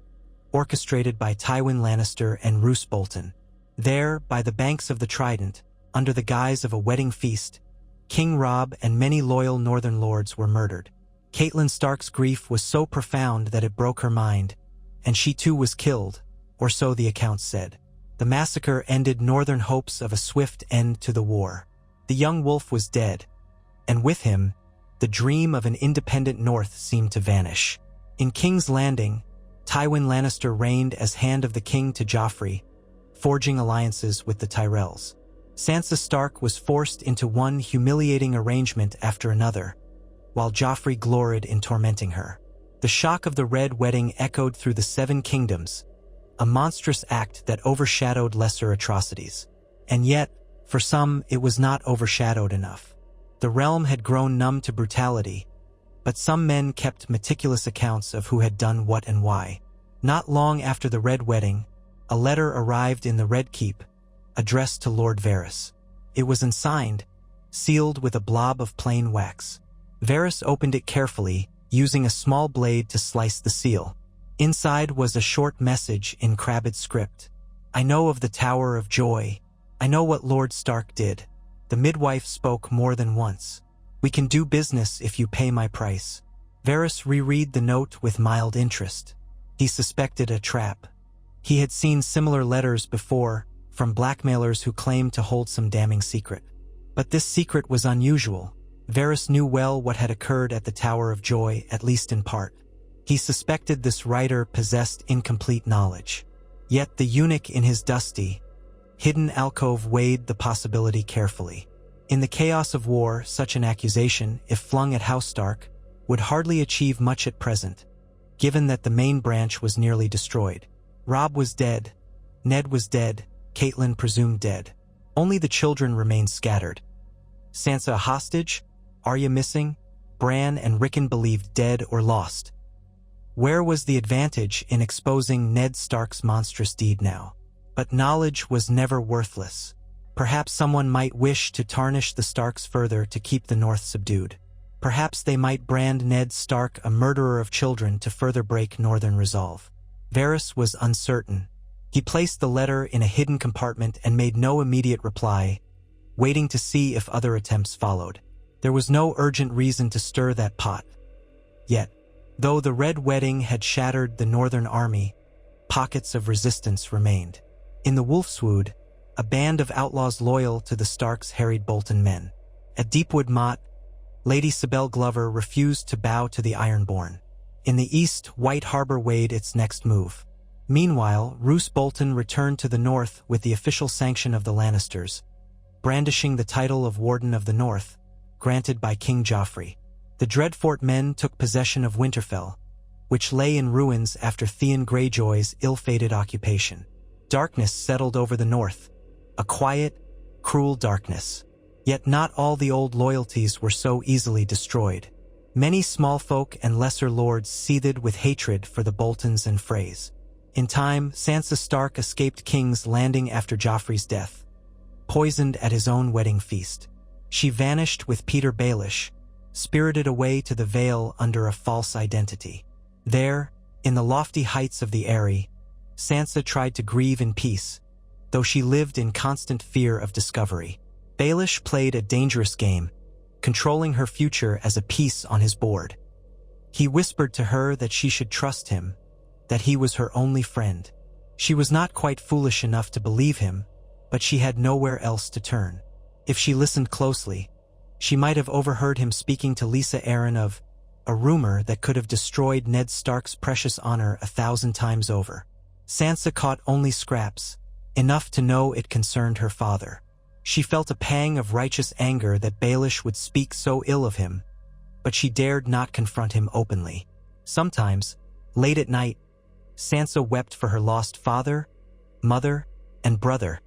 orchestrated by Tywin Lannister and Roose Bolton. There, by the banks of the Trident, under the guise of a wedding feast, King Robb and many loyal northern lords were murdered. Catelyn Stark's grief was so profound that it broke her mind, and she too was killed, or so the accounts said. The massacre ended northern hopes of a swift end to the war. The young wolf was dead, and with him, the dream of an independent North seemed to vanish. In King's Landing, Tywin Lannister reigned as Hand of the King to Joffrey, forging alliances with the Tyrells. Sansa Stark was forced into one humiliating arrangement after another, while Joffrey gloried in tormenting her. The shock of the Red Wedding echoed through the Seven Kingdoms, a monstrous act that overshadowed lesser atrocities. And yet, for some, it was not overshadowed enough. The realm had grown numb to brutality, but some men kept meticulous accounts of who had done what and why. Not long after the Red Wedding, a letter arrived in the Red Keep, addressed to Lord Varys. It was unsigned, sealed with a blob of plain wax. Varys opened it carefully, using a small blade to slice the seal. Inside was a short message in crabbed script. "I know of the Tower of Joy. I know what Lord Stark did." The midwife spoke more than once. "We can do business if you pay my price." Varys reread the note with mild interest. He suspected a trap. He had seen similar letters before, from blackmailers who claimed to hold some damning secret. But this secret was unusual. Varys knew well what had occurred at the Tower of Joy, at least in part. He suspected this writer possessed incomplete knowledge. Yet the eunuch in his dusty, hidden alcove weighed the possibility carefully. In the chaos of war, such an accusation, if flung at House Stark, would hardly achieve much at present, given that the main branch was nearly destroyed. Robb was dead, Ned was dead, Catelyn presumed dead. Only the children remained scattered. Sansa a hostage? Arya missing? Bran and Rickon believed dead or lost. Where was the advantage in exposing Ned Stark's monstrous deed now? But knowledge was never worthless. Perhaps someone might wish to tarnish the Starks further to keep the North subdued. Perhaps they might brand Ned Stark a murderer of children to further break Northern resolve. Varys was uncertain. He placed the letter in a hidden compartment and made no immediate reply, waiting to see if other attempts followed. There was no urgent reason to stir that pot. Yet, though the Red Wedding had shattered the Northern army, pockets of resistance remained. In the Wolfswood, a band of outlaws loyal to the Starks harried Bolton men. At Deepwood Motte, Lady Sibel Glover refused to bow to the Ironborn. In the east, White Harbor weighed its next move. Meanwhile, Roose Bolton returned to the north with the official sanction of the Lannisters, brandishing the title of Warden of the North, granted by King Joffrey. The Dreadfort men took possession of Winterfell, which lay in ruins after Theon Greyjoy's ill-fated occupation. Darkness settled over the north, a quiet, cruel darkness. Yet not all the old loyalties were so easily destroyed. Many small folk and lesser lords seethed with hatred for the Boltons and Freys. In time, Sansa Stark escaped King's Landing after Joffrey's death, poisoned at his own wedding feast. She vanished with Peter Baelish, spirited away to the Vale under a false identity. There, in the lofty heights of the Eyrie, Sansa tried to grieve in peace, though she lived in constant fear of discovery. Baelish played a dangerous game, controlling her future as a piece on his board. He whispered to her that she should trust him, that he was her only friend. She was not quite foolish enough to believe him, but she had nowhere else to turn. If she listened closely, she might have overheard him speaking to Lisa Arryn of a rumor that could have destroyed Ned Stark's precious honor 1,000 times over. Sansa caught only scraps, enough to know it concerned her father. She felt a pang of righteous anger that Baelish would speak so ill of him, but she dared not confront him openly. Sometimes, late at night, Sansa wept for her lost father, mother, and brother,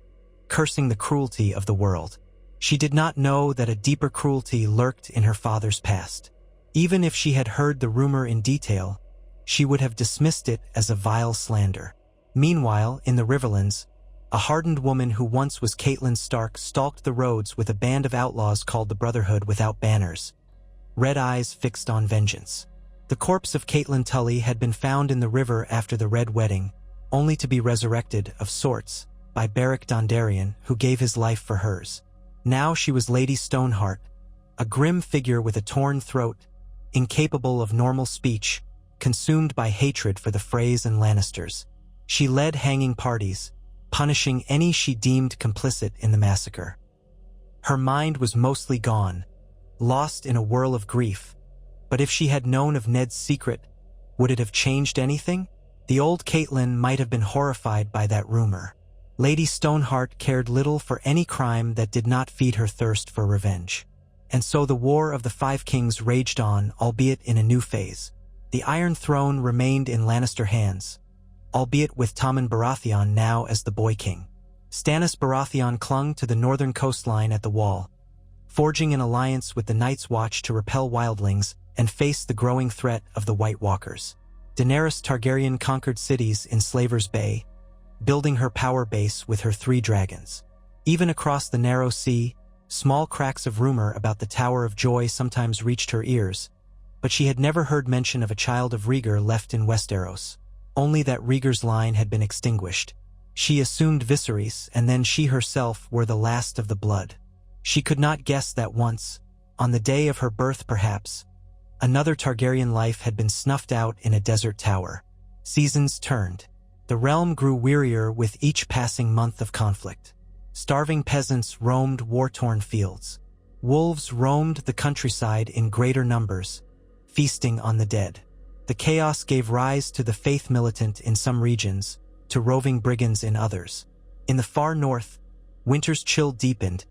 cursing the cruelty of the world. She did not know that a deeper cruelty lurked in her father's past. Even if she had heard the rumor in detail, she would have dismissed it as a vile slander. Meanwhile, in the Riverlands, a hardened woman who once was Catelyn Stark stalked the roads with a band of outlaws called the Brotherhood without banners, red eyes fixed on vengeance. The corpse of Catelyn Tully had been found in the river after the Red Wedding, only to be resurrected, of sorts, by Beric Dondarrion, who gave his life for hers. Now she was Lady Stoneheart, a grim figure with a torn throat, incapable of normal speech, consumed by hatred for the Freys and Lannisters. She led hanging parties, punishing any she deemed complicit in the massacre. Her mind was mostly gone, lost in a whirl of grief. But if she had known of Ned's secret, would it have changed anything? The old Catelyn might have been horrified by that rumor. Lady Stoneheart cared little for any crime that did not feed her thirst for revenge. And so the War of the Five Kings raged on, albeit in a new phase. The Iron Throne remained in Lannister hands, albeit with Tommen Baratheon now as the Boy King. Stannis Baratheon clung to the northern coastline at the Wall, forging an alliance with the Night's Watch to repel wildlings and face the growing threat of the White Walkers. Daenerys Targaryen conquered cities in Slaver's Bay, building her power base with her 3 dragons. Even across the narrow sea, small cracks of rumor about the Tower of Joy sometimes reached her ears, but she had never heard mention of a child of Rhaegar left in Westeros, only that Rhaegar's line had been extinguished. She assumed Viserys, and then she herself were the last of the blood. She could not guess that once, on the day of her birth perhaps, another Targaryen life had been snuffed out in a desert tower. Seasons turned. The realm grew wearier with each passing month of conflict. Starving peasants roamed war-torn fields. Wolves roamed the countryside in greater numbers, feasting on the dead. The chaos gave rise to the faith militant in some regions, to roving brigands in others. In the far north, winter's chill deepened,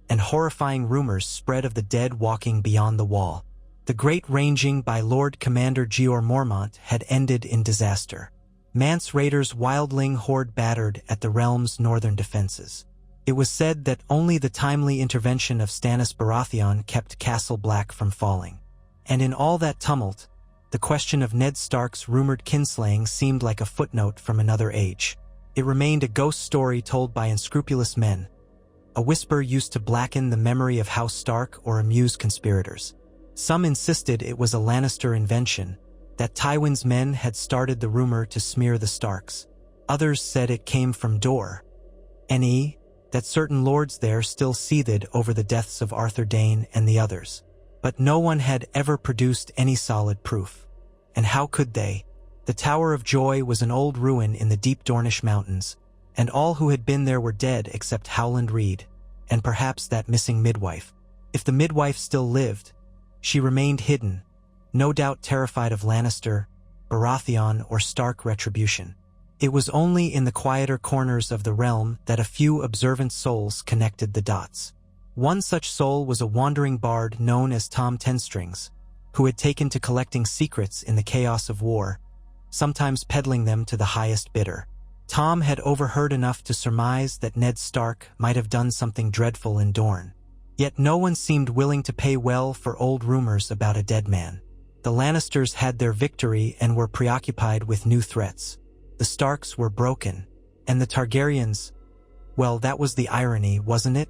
and horrifying rumors spread of the dead walking beyond the wall. The great ranging by Lord Commander Jeor Mormont had ended in disaster. Mance Raider's wildling horde battered at the realm's northern defenses. It was said that only the timely intervention of Stannis Baratheon kept Castle Black from falling. And in all that tumult, the question of Ned Stark's rumored kinslaying seemed like a footnote from another age. It remained a ghost story told by unscrupulous men, a whisper used to blacken the memory of House Stark or amuse conspirators. Some insisted it was a Lannister invention, that Tywin's men had started the rumor to smear the Starks. Others said it came from Dor, N.E., that certain lords there still seethed over the deaths of Arthur Dayne and the others. But no one had ever produced any solid proof. And how could they? The Tower of Joy was an old ruin in the deep Dornish mountains, and all who had been there were dead except Howland Reed, and perhaps that missing midwife. If the midwife still lived, she remained hidden, no doubt terrified of Lannister, Baratheon, or Stark retribution. It was only in the quieter corners of the realm that a few observant souls connected the dots. One such soul was a wandering bard known as Tom Tenstrings, who had taken to collecting secrets in the chaos of war, sometimes peddling them to the highest bidder. Tom had overheard enough to surmise that Ned Stark might have done something dreadful in Dorne. Yet no one seemed willing to pay well for old rumors about a dead man. The Lannisters had their victory and were preoccupied with new threats. The Starks were broken, and the Targaryens, well, that was the irony, wasn't it?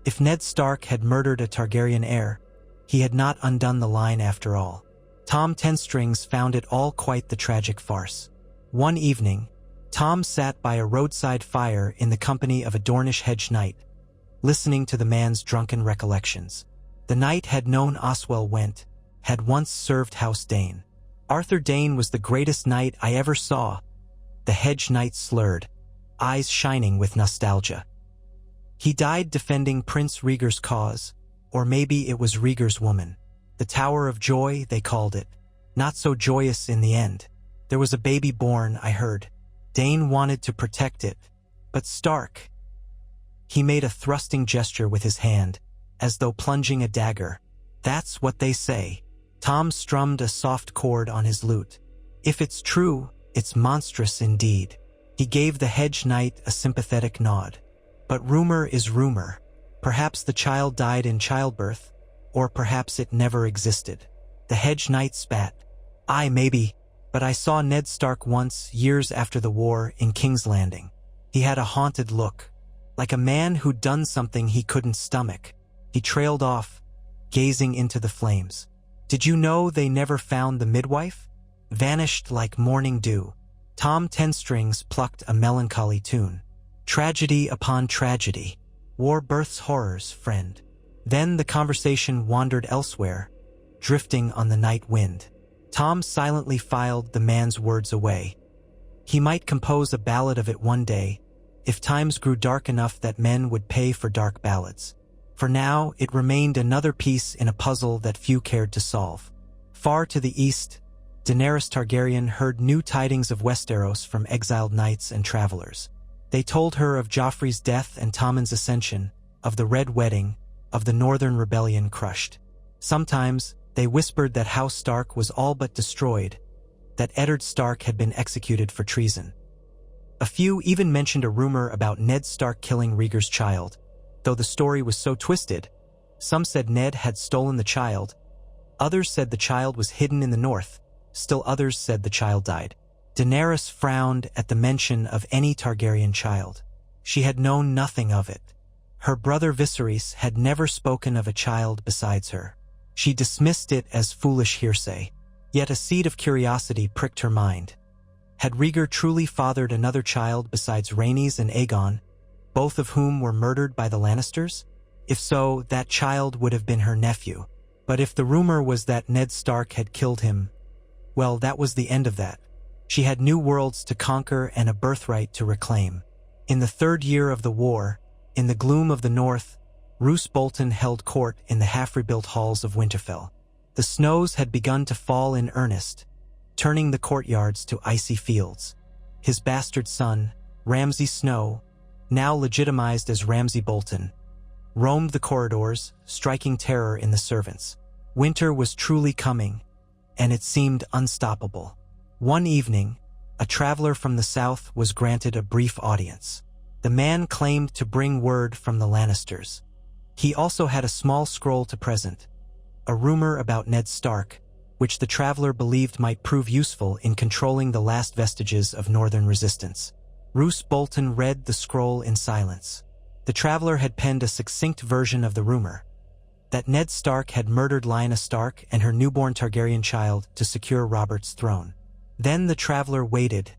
If Ned Stark had murdered a Targaryen heir, he had not undone the line after all. Tom Tenstrings found it all quite the tragic farce. One evening, Tom sat by a roadside fire in the company of a Dornish hedge knight, listening to the man's drunken recollections. The knight had known Oswell Went, had once served House Dayne. Arthur Dayne was the greatest knight I ever saw, the hedge knight slurred, eyes shining with nostalgia. He died defending Prince Rhaegar's cause, or maybe it was Rhaegar's woman. The Tower of Joy, they called it. not so joyous in the end. There was a baby born, I heard. Dane wanted to protect it, but Stark. He made a thrusting gesture with his hand, as though plunging a dagger. That's what they say. Tom strummed a soft chord on his lute. If it's true, it's monstrous indeed. He gave the hedge knight a sympathetic nod. But rumor is rumor. Perhaps the child died in childbirth, or perhaps it never existed. The hedge knight spat. Aye, maybe, but I saw Ned Stark once, years after the war, in King's Landing. He had a haunted look, like a man who'd done something he couldn't stomach. He trailed off, gazing into the flames. Did you know they never found the midwife? Vanished like morning dew. Tom Tenstrings plucked a melancholy tune. Tragedy upon tragedy. War births horrors, friend. Then the conversation wandered elsewhere, drifting on the night wind. Tom silently filed the man's words away. He might compose a ballad of it one day, if times grew dark enough that men would pay for dark ballads. For now, it remained another piece in a puzzle that few cared to solve. Far to the east, Daenerys Targaryen heard new tidings of Westeros from exiled knights and travelers. They told her of Joffrey's death and Tommen's ascension, of the Red Wedding, of the Northern Rebellion crushed. Sometimes, they whispered that House Stark was all but destroyed, that Eddard Stark had been executed for treason. A few even mentioned a rumor about Ned Stark killing Rhaegar's child, though the story was so twisted. Some said Ned had stolen the child, others said the child was hidden in the north, still others said the child died. Daenerys frowned at the mention of any Targaryen child. She had known nothing of it. Her brother Viserys had never spoken of a child besides her. She dismissed it as foolish hearsay. Yet a seed of curiosity pricked her mind. Had Rhaegar truly fathered another child besides Rhaenys and Aegon, both of whom were murdered by the Lannisters? If so, that child would have been her nephew. But if the rumor was that Ned Stark had killed him, well, that was the end of that. She had new worlds to conquer and a birthright to reclaim. In the third year of the war, in the gloom of the north, Roose Bolton held court in the half-rebuilt halls of Winterfell. The snows had begun to fall in earnest, turning the courtyards to icy fields. His bastard son, Ramsay Snow, now legitimized as Ramsay Bolton, roamed the corridors, striking terror in the servants. Winter was truly coming, and it seemed unstoppable. One evening, a traveler from the south was granted a brief audience. The man claimed to bring word from the Lannisters. He also had a small scroll to present, a rumor about Ned Stark, which the traveler believed might prove useful in controlling the last vestiges of northern resistance. Roose Bolton read the scroll in silence. The traveler had penned a succinct version of the rumor, that Ned Stark had murdered Lyanna Stark and her newborn Targaryen child to secure Robert's throne. Then the traveler waited,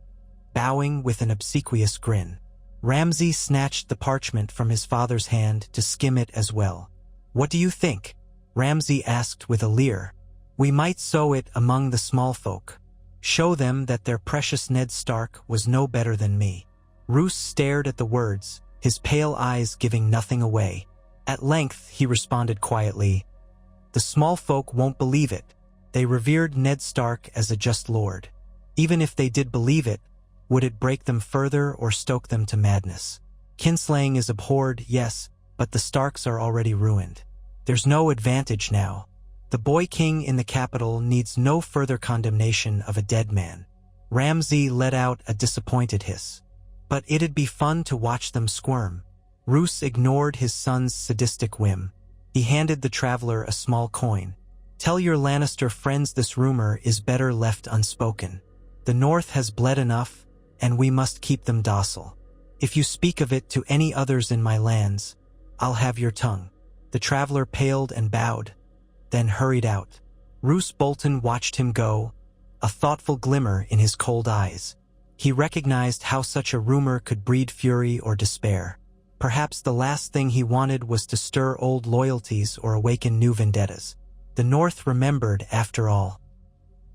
bowing with an obsequious grin. Ramsay snatched the parchment from his father's hand to skim it as well. "What do you think?" Ramsay asked with a leer. "We might sow it among the small folk. Show them that their precious Ned Stark was no better than me." Roose stared at the words, his pale eyes giving nothing away. At length he responded quietly, "The small folk won't believe it. They revered Ned Stark as a just lord. Even if they did believe it, would it break them further or stoke them to madness? Kinslaying is abhorred, yes, but the Starks are already ruined. There's no advantage now. The boy king in the capital needs no further condemnation of a dead man." Ramsay let out a disappointed hiss. "But it'd be fun to watch them squirm." Roose ignored his son's sadistic whim. He handed the traveler a small coin. "Tell your Lannister friends this rumor is better left unspoken. The North has bled enough, and we must keep them docile. If you speak of it to any others in my lands, I'll have your tongue." The traveler paled and bowed, then hurried out. Roose Bolton watched him go, a thoughtful glimmer in his cold eyes. He recognized how such a rumor could breed fury or despair. Perhaps the last thing he wanted was to stir old loyalties or awaken new vendettas. The North remembered, after all.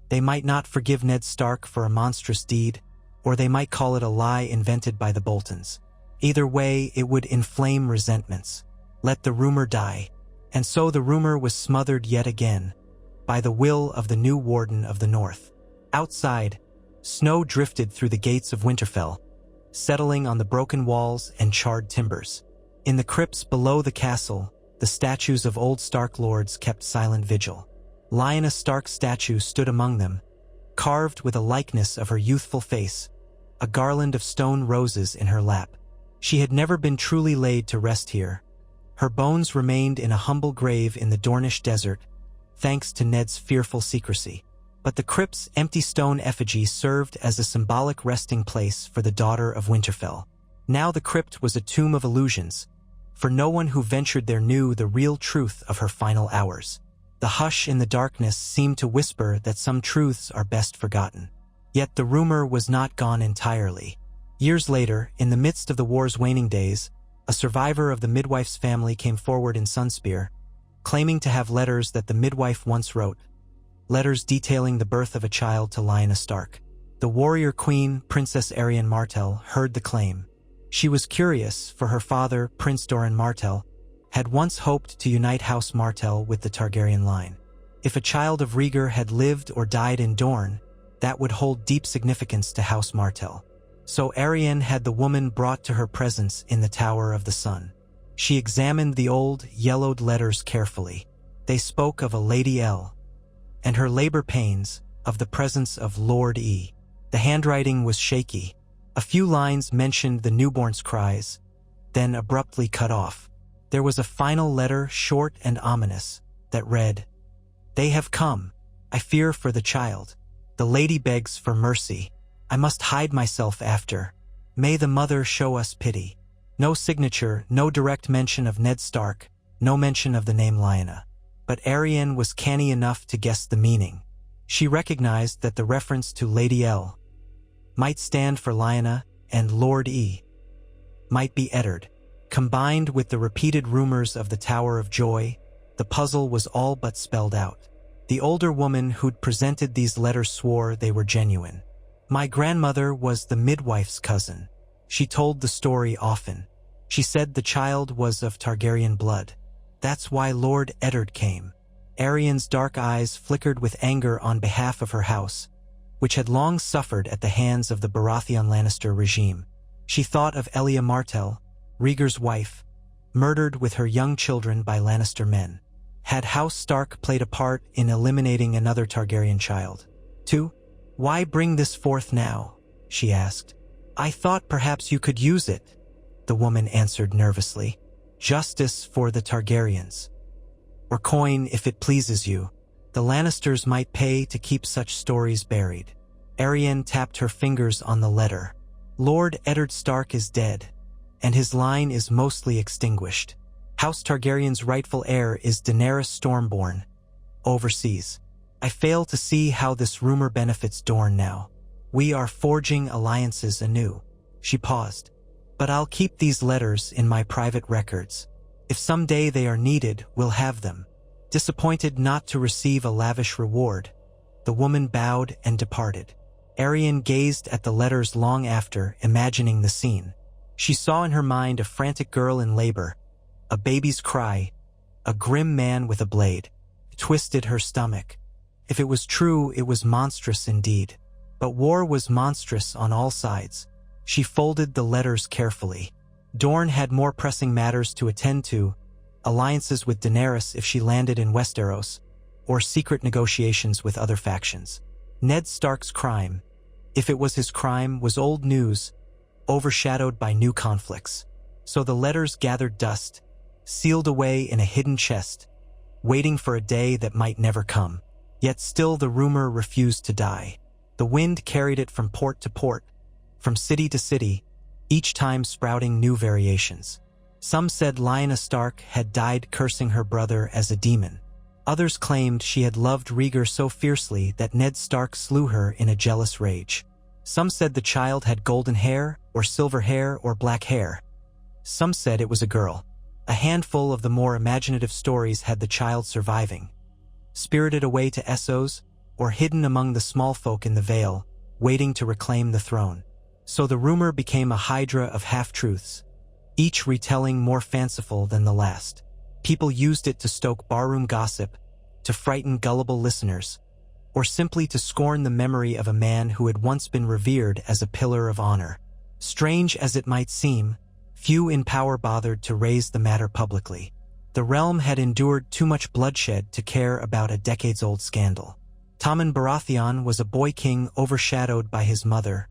They might not forgive Ned Stark for a monstrous deed, or they might call it a lie invented by the Boltons. Either way, it would inflame resentments. Let the rumor die. And so the rumor was smothered yet again, by the will of the new Warden of the North. Outside, snow drifted through the gates of Winterfell, settling on the broken walls and charred timbers. In the crypts below the castle, the statues of old Stark lords kept silent vigil. Lyanna Stark's statue stood among them, carved with a likeness of her youthful face, a garland of stone roses in her lap. She had never been truly laid to rest here. Her bones remained in a humble grave in the Dornish desert, thanks to Ned's fearful secrecy. But the crypt's empty stone effigy served as a symbolic resting place for the daughter of Winterfell. Now the crypt was a tomb of illusions, for no one who ventured there knew the real truth of her final hours. The hush in the darkness seemed to whisper that some truths are best forgotten. Yet the rumor was not gone entirely. Years later, in the midst of the war's waning days, a survivor of the midwife's family came forward in Sunspear, claiming to have letters that the midwife once wrote, letters detailing the birth of a child to Lyanna Stark. The warrior queen, Princess Arianne Martell, heard the claim. She was curious, for her father, Prince Doran Martell, had once hoped to unite House Martell with the Targaryen line. If a child of Rhaegar had lived or died in Dorne, that would hold deep significance to House Martell. So Arianne had the woman brought to her presence in the Tower of the Sun. She examined the old, yellowed letters carefully. They spoke of a Lady L, and her labor pains, of the presence of Lord E. The handwriting was shaky. A few lines mentioned the newborn's cries, then abruptly cut off. There was a final letter, short and ominous, that read, "They have come. I fear for the child. The lady begs for mercy. I must hide myself after. May the mother show us pity." No signature, no direct mention of Ned Stark, no mention of the name Lyanna. But Arianne was canny enough to guess the meaning. She recognized that the reference to Lady L might stand for Lyanna, and Lord E might be Eddard. Combined with the repeated rumors of the Tower of Joy, the puzzle was all but spelled out. The older woman who'd presented these letters swore they were genuine. "My grandmother was the midwife's cousin. She told the story often. She said the child was of Targaryen blood. That's why Lord Eddard came." Arianne's dark eyes flickered with anger on behalf of her house, which had long suffered at the hands of the Baratheon Lannister regime. She thought of Elia Martell, Rhaegar's wife, murdered with her young children by Lannister men. Had House Stark played a part in eliminating another Targaryen child? 2. "Why bring this forth now?" she asked. "I thought perhaps you could use it," the woman answered nervously. "Justice for the Targaryens. Or coin if it pleases you. The Lannisters might pay to keep such stories buried." Arianne tapped her fingers on the letter. "Lord Eddard Stark is dead, and his line is mostly extinguished. House Targaryen's rightful heir is Daenerys Stormborn, overseas. I fail to see how this rumor benefits Dorne now. We are forging alliances anew." She paused. "But I'll keep these letters in my private records. If someday they are needed, we'll have them." Disappointed not to receive a lavish reward, the woman bowed and departed. Arianne gazed at the letters long after, imagining the scene. She saw in her mind a frantic girl in labor, a baby's cry, a grim man with a blade. It twisted her stomach. If it was true, it was monstrous indeed. But war was monstrous on all sides. She folded the letters carefully. Dorne had more pressing matters to attend to, alliances with Daenerys if she landed in Westeros, or secret negotiations with other factions. Ned Stark's crime, if it was his crime, was old news, overshadowed by new conflicts. So the letters gathered dust, sealed away in a hidden chest, waiting for a day that might never come. Yet still the rumor refused to die. The wind carried it from port to port, from city to city, each time sprouting new variations. Some said Lyanna Stark had died cursing her brother as a demon. Others claimed she had loved Rhaegar so fiercely that Ned Stark slew her in a jealous rage. Some said the child had golden hair, or silver hair, or black hair. Some said it was a girl. A handful of the more imaginative stories had the child surviving, spirited away to Essos, or hidden among the small folk in the Vale, waiting to reclaim the throne. So the rumor became a hydra of half-truths, each retelling more fanciful than the last. People used it to stoke barroom gossip, to frighten gullible listeners, or simply to scorn the memory of a man who had once been revered as a pillar of honor. Strange as it might seem, few in power bothered to raise the matter publicly. The realm had endured too much bloodshed to care about a decades-old scandal. Tommen Baratheon was a boy king overshadowed by his mother,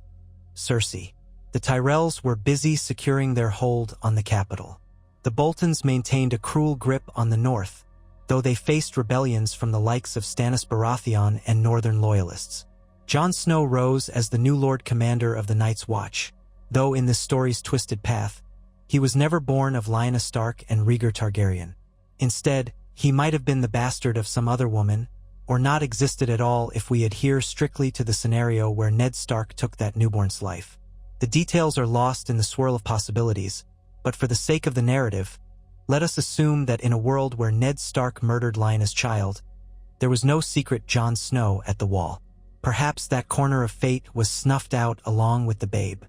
Cersei. The Tyrells were busy securing their hold on the capital. The Boltons maintained a cruel grip on the north, though they faced rebellions from the likes of Stannis Baratheon and northern loyalists. Jon Snow rose as the new Lord Commander of the Night's Watch, though in this story's twisted path, he was never born of Lyanna Stark and Rhaegar Targaryen. Instead, he might have been the bastard of some other woman, or not existed at all if we adhere strictly to the scenario where Ned Stark took that newborn's life. The details are lost in the swirl of possibilities, but for the sake of the narrative, let us assume that in a world where Ned Stark murdered Lyanna's child, there was no secret Jon Snow at the wall. Perhaps that corner of fate was snuffed out along with the babe.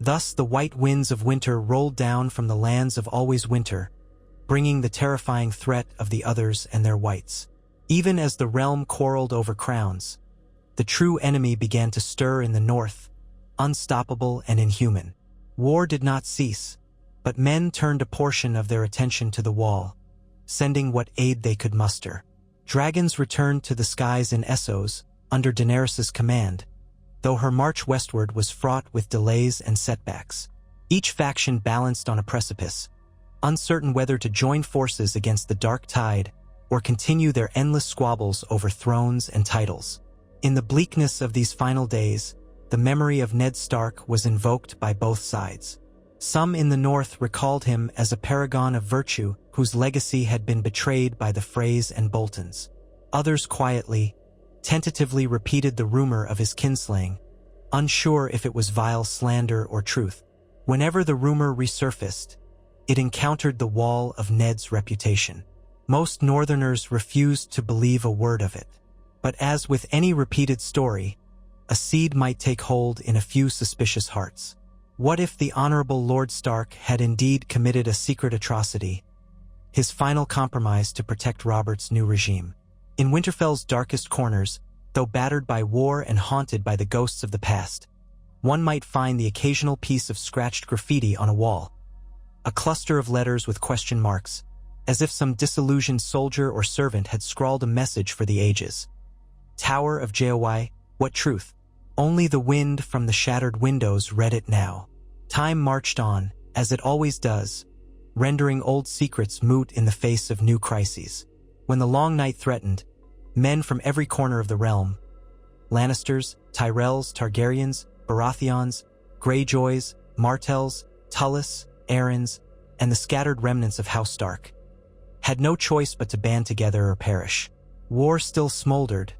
Thus the white winds of winter rolled down from the lands of always winter, bringing the terrifying threat of the others and their whites. Even as the realm quarreled over crowns, the true enemy began to stir in the north, unstoppable and inhuman. War did not cease, but men turned a portion of their attention to the wall, sending what aid they could muster. Dragons returned to the skies in Essos, under Daenerys' command, though her march westward was fraught with delays and setbacks. Each faction balanced on a precipice, uncertain whether to join forces against the dark tide or continue their endless squabbles over thrones and titles. In the bleakness of these final days, the memory of Ned Stark was invoked by both sides. Some in the north recalled him as a paragon of virtue whose legacy had been betrayed by the Freys and Boltons. Others quietly, tentatively repeated the rumor of his kinslaying, unsure if it was vile slander or truth. Whenever the rumor resurfaced, it encountered the wall of Ned's reputation. Most northerners refused to believe a word of it. But as with any repeated story, a seed might take hold in a few suspicious hearts. What if the Honorable Lord Stark had indeed committed a secret atrocity, his final compromise to protect Robert's new regime? In Winterfell's darkest corners, though battered by war and haunted by the ghosts of the past, one might find the occasional piece of scratched graffiti on a wall, a cluster of letters with question marks, as if some disillusioned soldier or servant had scrawled a message for the ages. Tower of Joy, what truth? Only the wind from the shattered windows read it now. Time marched on, as it always does, rendering old secrets moot in the face of new crises. When the long night threatened, men from every corner of the realm, Lannisters, Tyrells, Targaryens, Baratheons, Greyjoys, Martells, Tullis, Arryns, and the scattered remnants of House Stark, had no choice but to band together or perish. War still smoldered,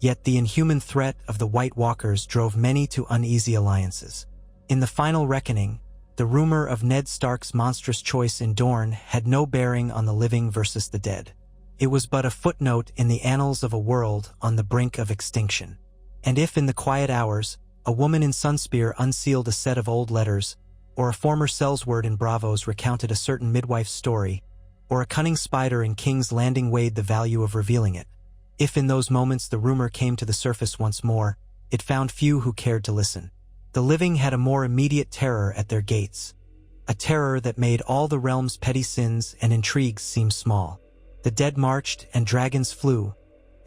yet the inhuman threat of the White Walkers drove many to uneasy alliances. In the final reckoning, the rumor of Ned Stark's monstrous choice in Dorne had no bearing on the living versus the dead. It was but a footnote in the annals of a world on the brink of extinction. And if in the quiet hours, a woman in Sunspear unsealed a set of old letters, or a former Sellsword in Bravos recounted a certain midwife's story, or a cunning spider in King's Landing weighed the value of revealing it, if in those moments the rumor came to the surface once more, it found few who cared to listen. The living had a more immediate terror at their gates, a terror that made all the realm's petty sins and intrigues seem small. The dead marched and dragons flew,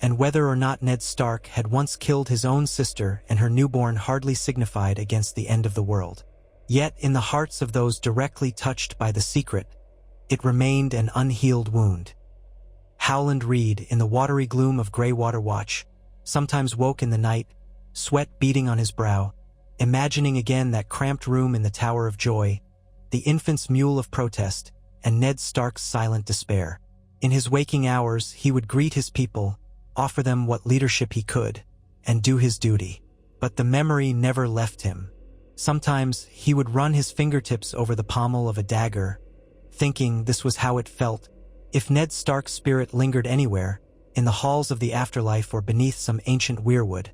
and whether or not Ned Stark had once killed his own sister and her newborn hardly signified against the end of the world. Yet in the hearts of those directly touched by the secret, it remained an unhealed wound. Howland Reed, in the watery gloom of Greywater Watch, sometimes woke in the night, sweat beading on his brow, imagining again that cramped room in the Tower of Joy, the infant's mule of protest, and Ned Stark's silent despair. In his waking hours, he would greet his people, offer them what leadership he could, and do his duty. But the memory never left him. Sometimes he would run his fingertips over the pommel of a dagger, thinking this was how it felt. If Ned Stark's spirit lingered anywhere, in the halls of the afterlife or beneath some ancient weirwood,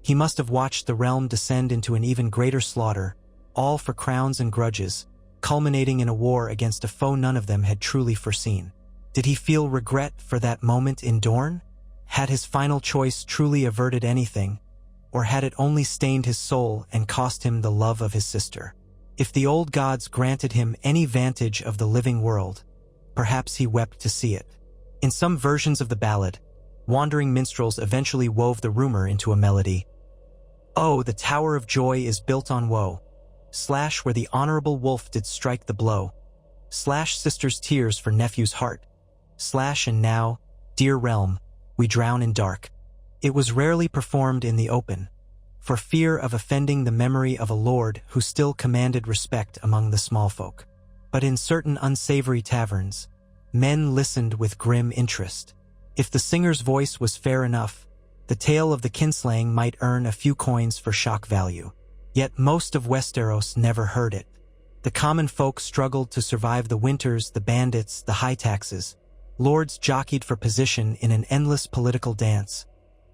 he must have watched the realm descend into an even greater slaughter, all for crowns and grudges, culminating in a war against a foe none of them had truly foreseen. Did he feel regret for that moment in Dorne? Had his final choice truly averted anything, or had it only stained his soul and cost him the love of his sister? If the old gods granted him any vantage of the living world, perhaps he wept to see it. In some versions of the ballad, wandering minstrels eventually wove the rumor into a melody. Oh, the tower of joy is built on woe, / where the honorable wolf did strike the blow, / sister's tears for nephew's heart, / and now, dear realm, we drown in dark. It was rarely performed in the open, for fear of offending the memory of a lord who still commanded respect among the small folk. But in certain unsavory taverns, men listened with grim interest. If the singer's voice was fair enough, the tale of the kinslaying might earn a few coins for shock value. Yet most of Westeros never heard it. The common folk struggled to survive the winters, the bandits, the high taxes. Lords jockeyed for position in an endless political dance,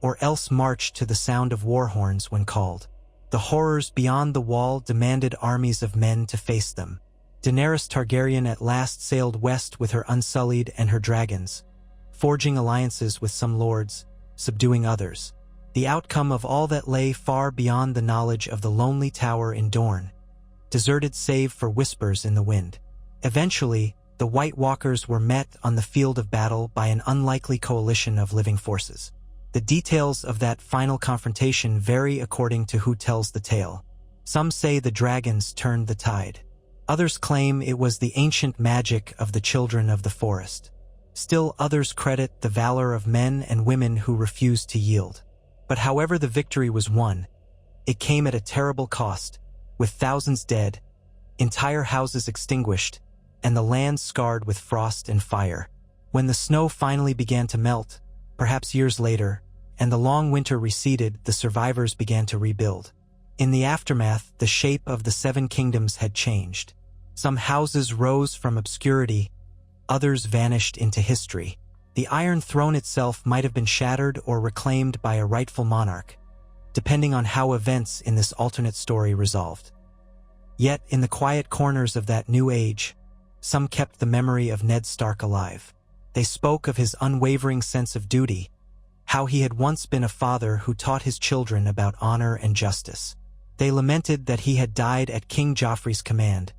or else marched to the sound of war horns when called. The horrors beyond the wall demanded armies of men to face them. Daenerys Targaryen at last sailed west with her Unsullied and her dragons, forging alliances with some lords, subduing others. The outcome of all that lay far beyond the knowledge of the lonely tower in Dorne, deserted save for whispers in the wind. Eventually, the White Walkers were met on the field of battle by an unlikely coalition of living forces. The details of that final confrontation vary according to who tells the tale. Some say the dragons turned the tide. Others claim it was the ancient magic of the children of the forest. Still others credit the valor of men and women who refused to yield. But however the victory was won, it came at a terrible cost, with thousands dead, entire houses extinguished, and the land scarred with frost and fire. When the snow finally began to melt, perhaps years later, and the long winter receded, the survivors began to rebuild. In the aftermath, the shape of the Seven Kingdoms had changed. Some houses rose from obscurity, others vanished into history. The Iron Throne itself might have been shattered or reclaimed by a rightful monarch, depending on how events in this alternate story resolved. Yet, in the quiet corners of that new age, some kept the memory of Ned Stark alive. They spoke of his unwavering sense of duty, how he had once been a father who taught his children about honor and justice. They lamented that he had died at King Joffrey's command,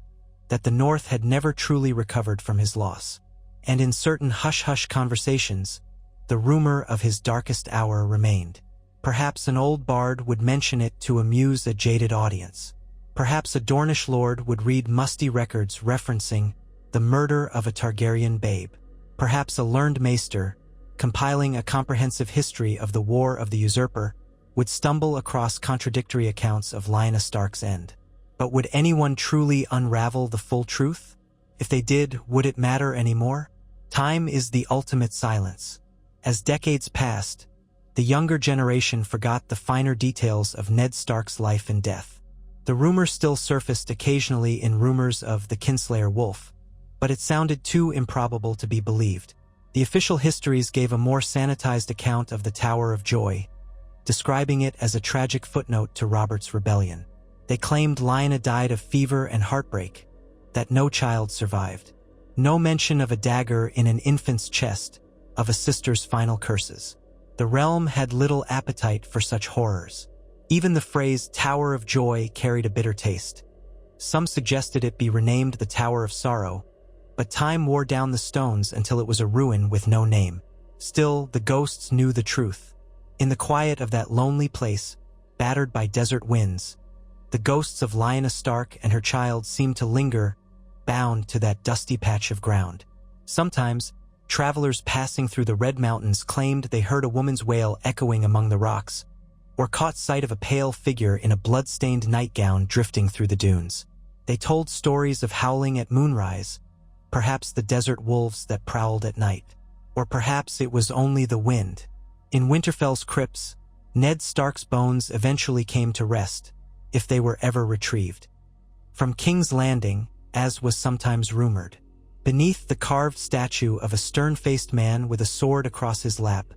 that the North had never truly recovered from his loss. And in certain hush-hush conversations, the rumor of his darkest hour remained. Perhaps an old bard would mention it to amuse a jaded audience. Perhaps a Dornish lord would read musty records referencing the murder of a Targaryen babe. Perhaps a learned maester, compiling a comprehensive history of the War of the Usurper, would stumble across contradictory accounts of Lyanna Stark's end. But would anyone truly unravel the full truth? If they did, would it matter anymore? Time is the ultimate silence. As decades passed, the younger generation forgot the finer details of Ned Stark's life and death. The rumor still surfaced occasionally in rumors of the Kinslayer wolf, but it sounded too improbable to be believed. The official histories gave a more sanitized account of the Tower of Joy, describing it as a tragic footnote to Robert's rebellion. They claimed Lyanna died of fever and heartbreak, that no child survived. No mention of a dagger in an infant's chest, of a sister's final curses. The realm had little appetite for such horrors. Even the phrase Tower of Joy carried a bitter taste. Some suggested it be renamed the Tower of Sorrow, but time wore down the stones until it was a ruin with no name. Still, the ghosts knew the truth. In the quiet of that lonely place, battered by desert winds, the ghosts of Lyanna Stark and her child seemed to linger, bound to that dusty patch of ground. Sometimes, travelers passing through the Red Mountains claimed they heard a woman's wail echoing among the rocks, or caught sight of a pale figure in a blood-stained nightgown drifting through the dunes. They told stories of howling at moonrise, perhaps the desert wolves that prowled at night, or perhaps it was only the wind. In Winterfell's crypts, Ned Stark's bones eventually came to rest, if they were ever retrieved. From King's Landing, as was sometimes rumored, beneath the carved statue of a stern-faced man with a sword across his lap,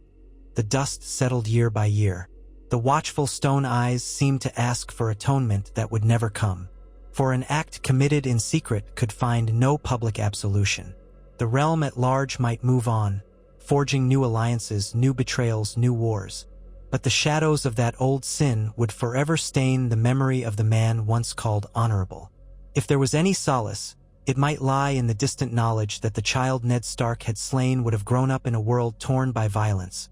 the dust settled year by year. The watchful stone eyes seemed to ask for atonement that would never come, for an act committed in secret could find no public absolution. The realm at large might move on, forging new alliances, new betrayals, new wars. But the shadows of that old sin would forever stain the memory of the man once called honorable. If there was any solace, it might lie in the distant knowledge that the child Ned Stark had slain would have grown up in a world torn by violence,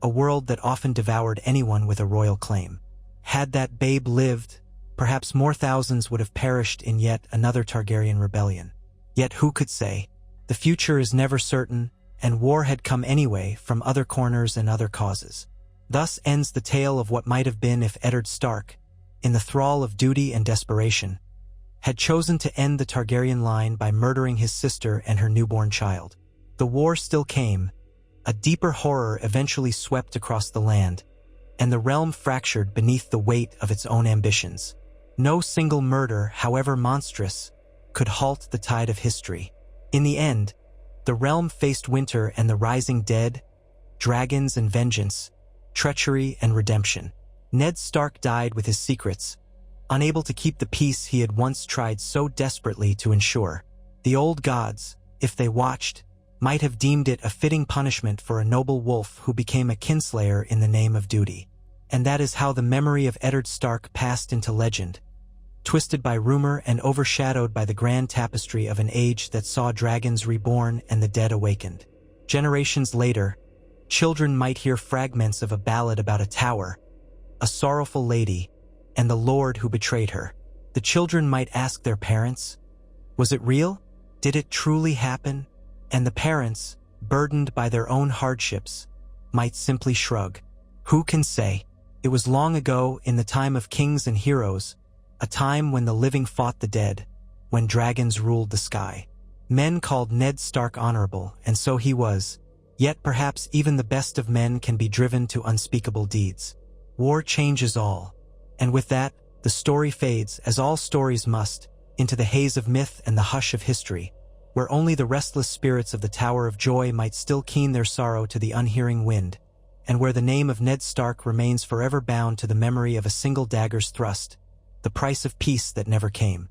a world that often devoured anyone with a royal claim. Had that babe lived, perhaps more thousands would have perished in yet another Targaryen rebellion. Yet who could say? The future is never certain, and war had come anyway from other corners and other causes. Thus ends the tale of what might have been if Eddard Stark, in the thrall of duty and desperation, had chosen to end the Targaryen line by murdering his sister and her newborn child. The war still came. A deeper horror eventually swept across the land, and the realm fractured beneath the weight of its own ambitions. No single murder, however monstrous, could halt the tide of history. In the end, the realm faced winter and the rising dead, dragons and vengeance, treachery and redemption. Ned Stark died with his secrets, unable to keep the peace he had once tried so desperately to ensure. The old gods, if they watched, might have deemed it a fitting punishment for a noble wolf who became a kinslayer in the name of duty. And that is how the memory of Eddard Stark passed into legend, twisted by rumor and overshadowed by the grand tapestry of an age that saw dragons reborn and the dead awakened. Generations later, children might hear fragments of a ballad about a tower, a sorrowful lady, and the lord who betrayed her. The children might ask their parents, was it real? Did it truly happen? And the parents, burdened by their own hardships, might simply shrug. Who can say? It was long ago, in the time of kings and heroes, a time when the living fought the dead, when dragons ruled the sky. Men called Ned Stark honorable, and so he was. Yet perhaps even the best of men can be driven to unspeakable deeds. War changes all, and with that, the story fades, as all stories must, into the haze of myth and the hush of history, where only the restless spirits of the Tower of Joy might still keen their sorrow to the unhearing wind, and where the name of Ned Stark remains forever bound to the memory of a single dagger's thrust, the price of peace that never came.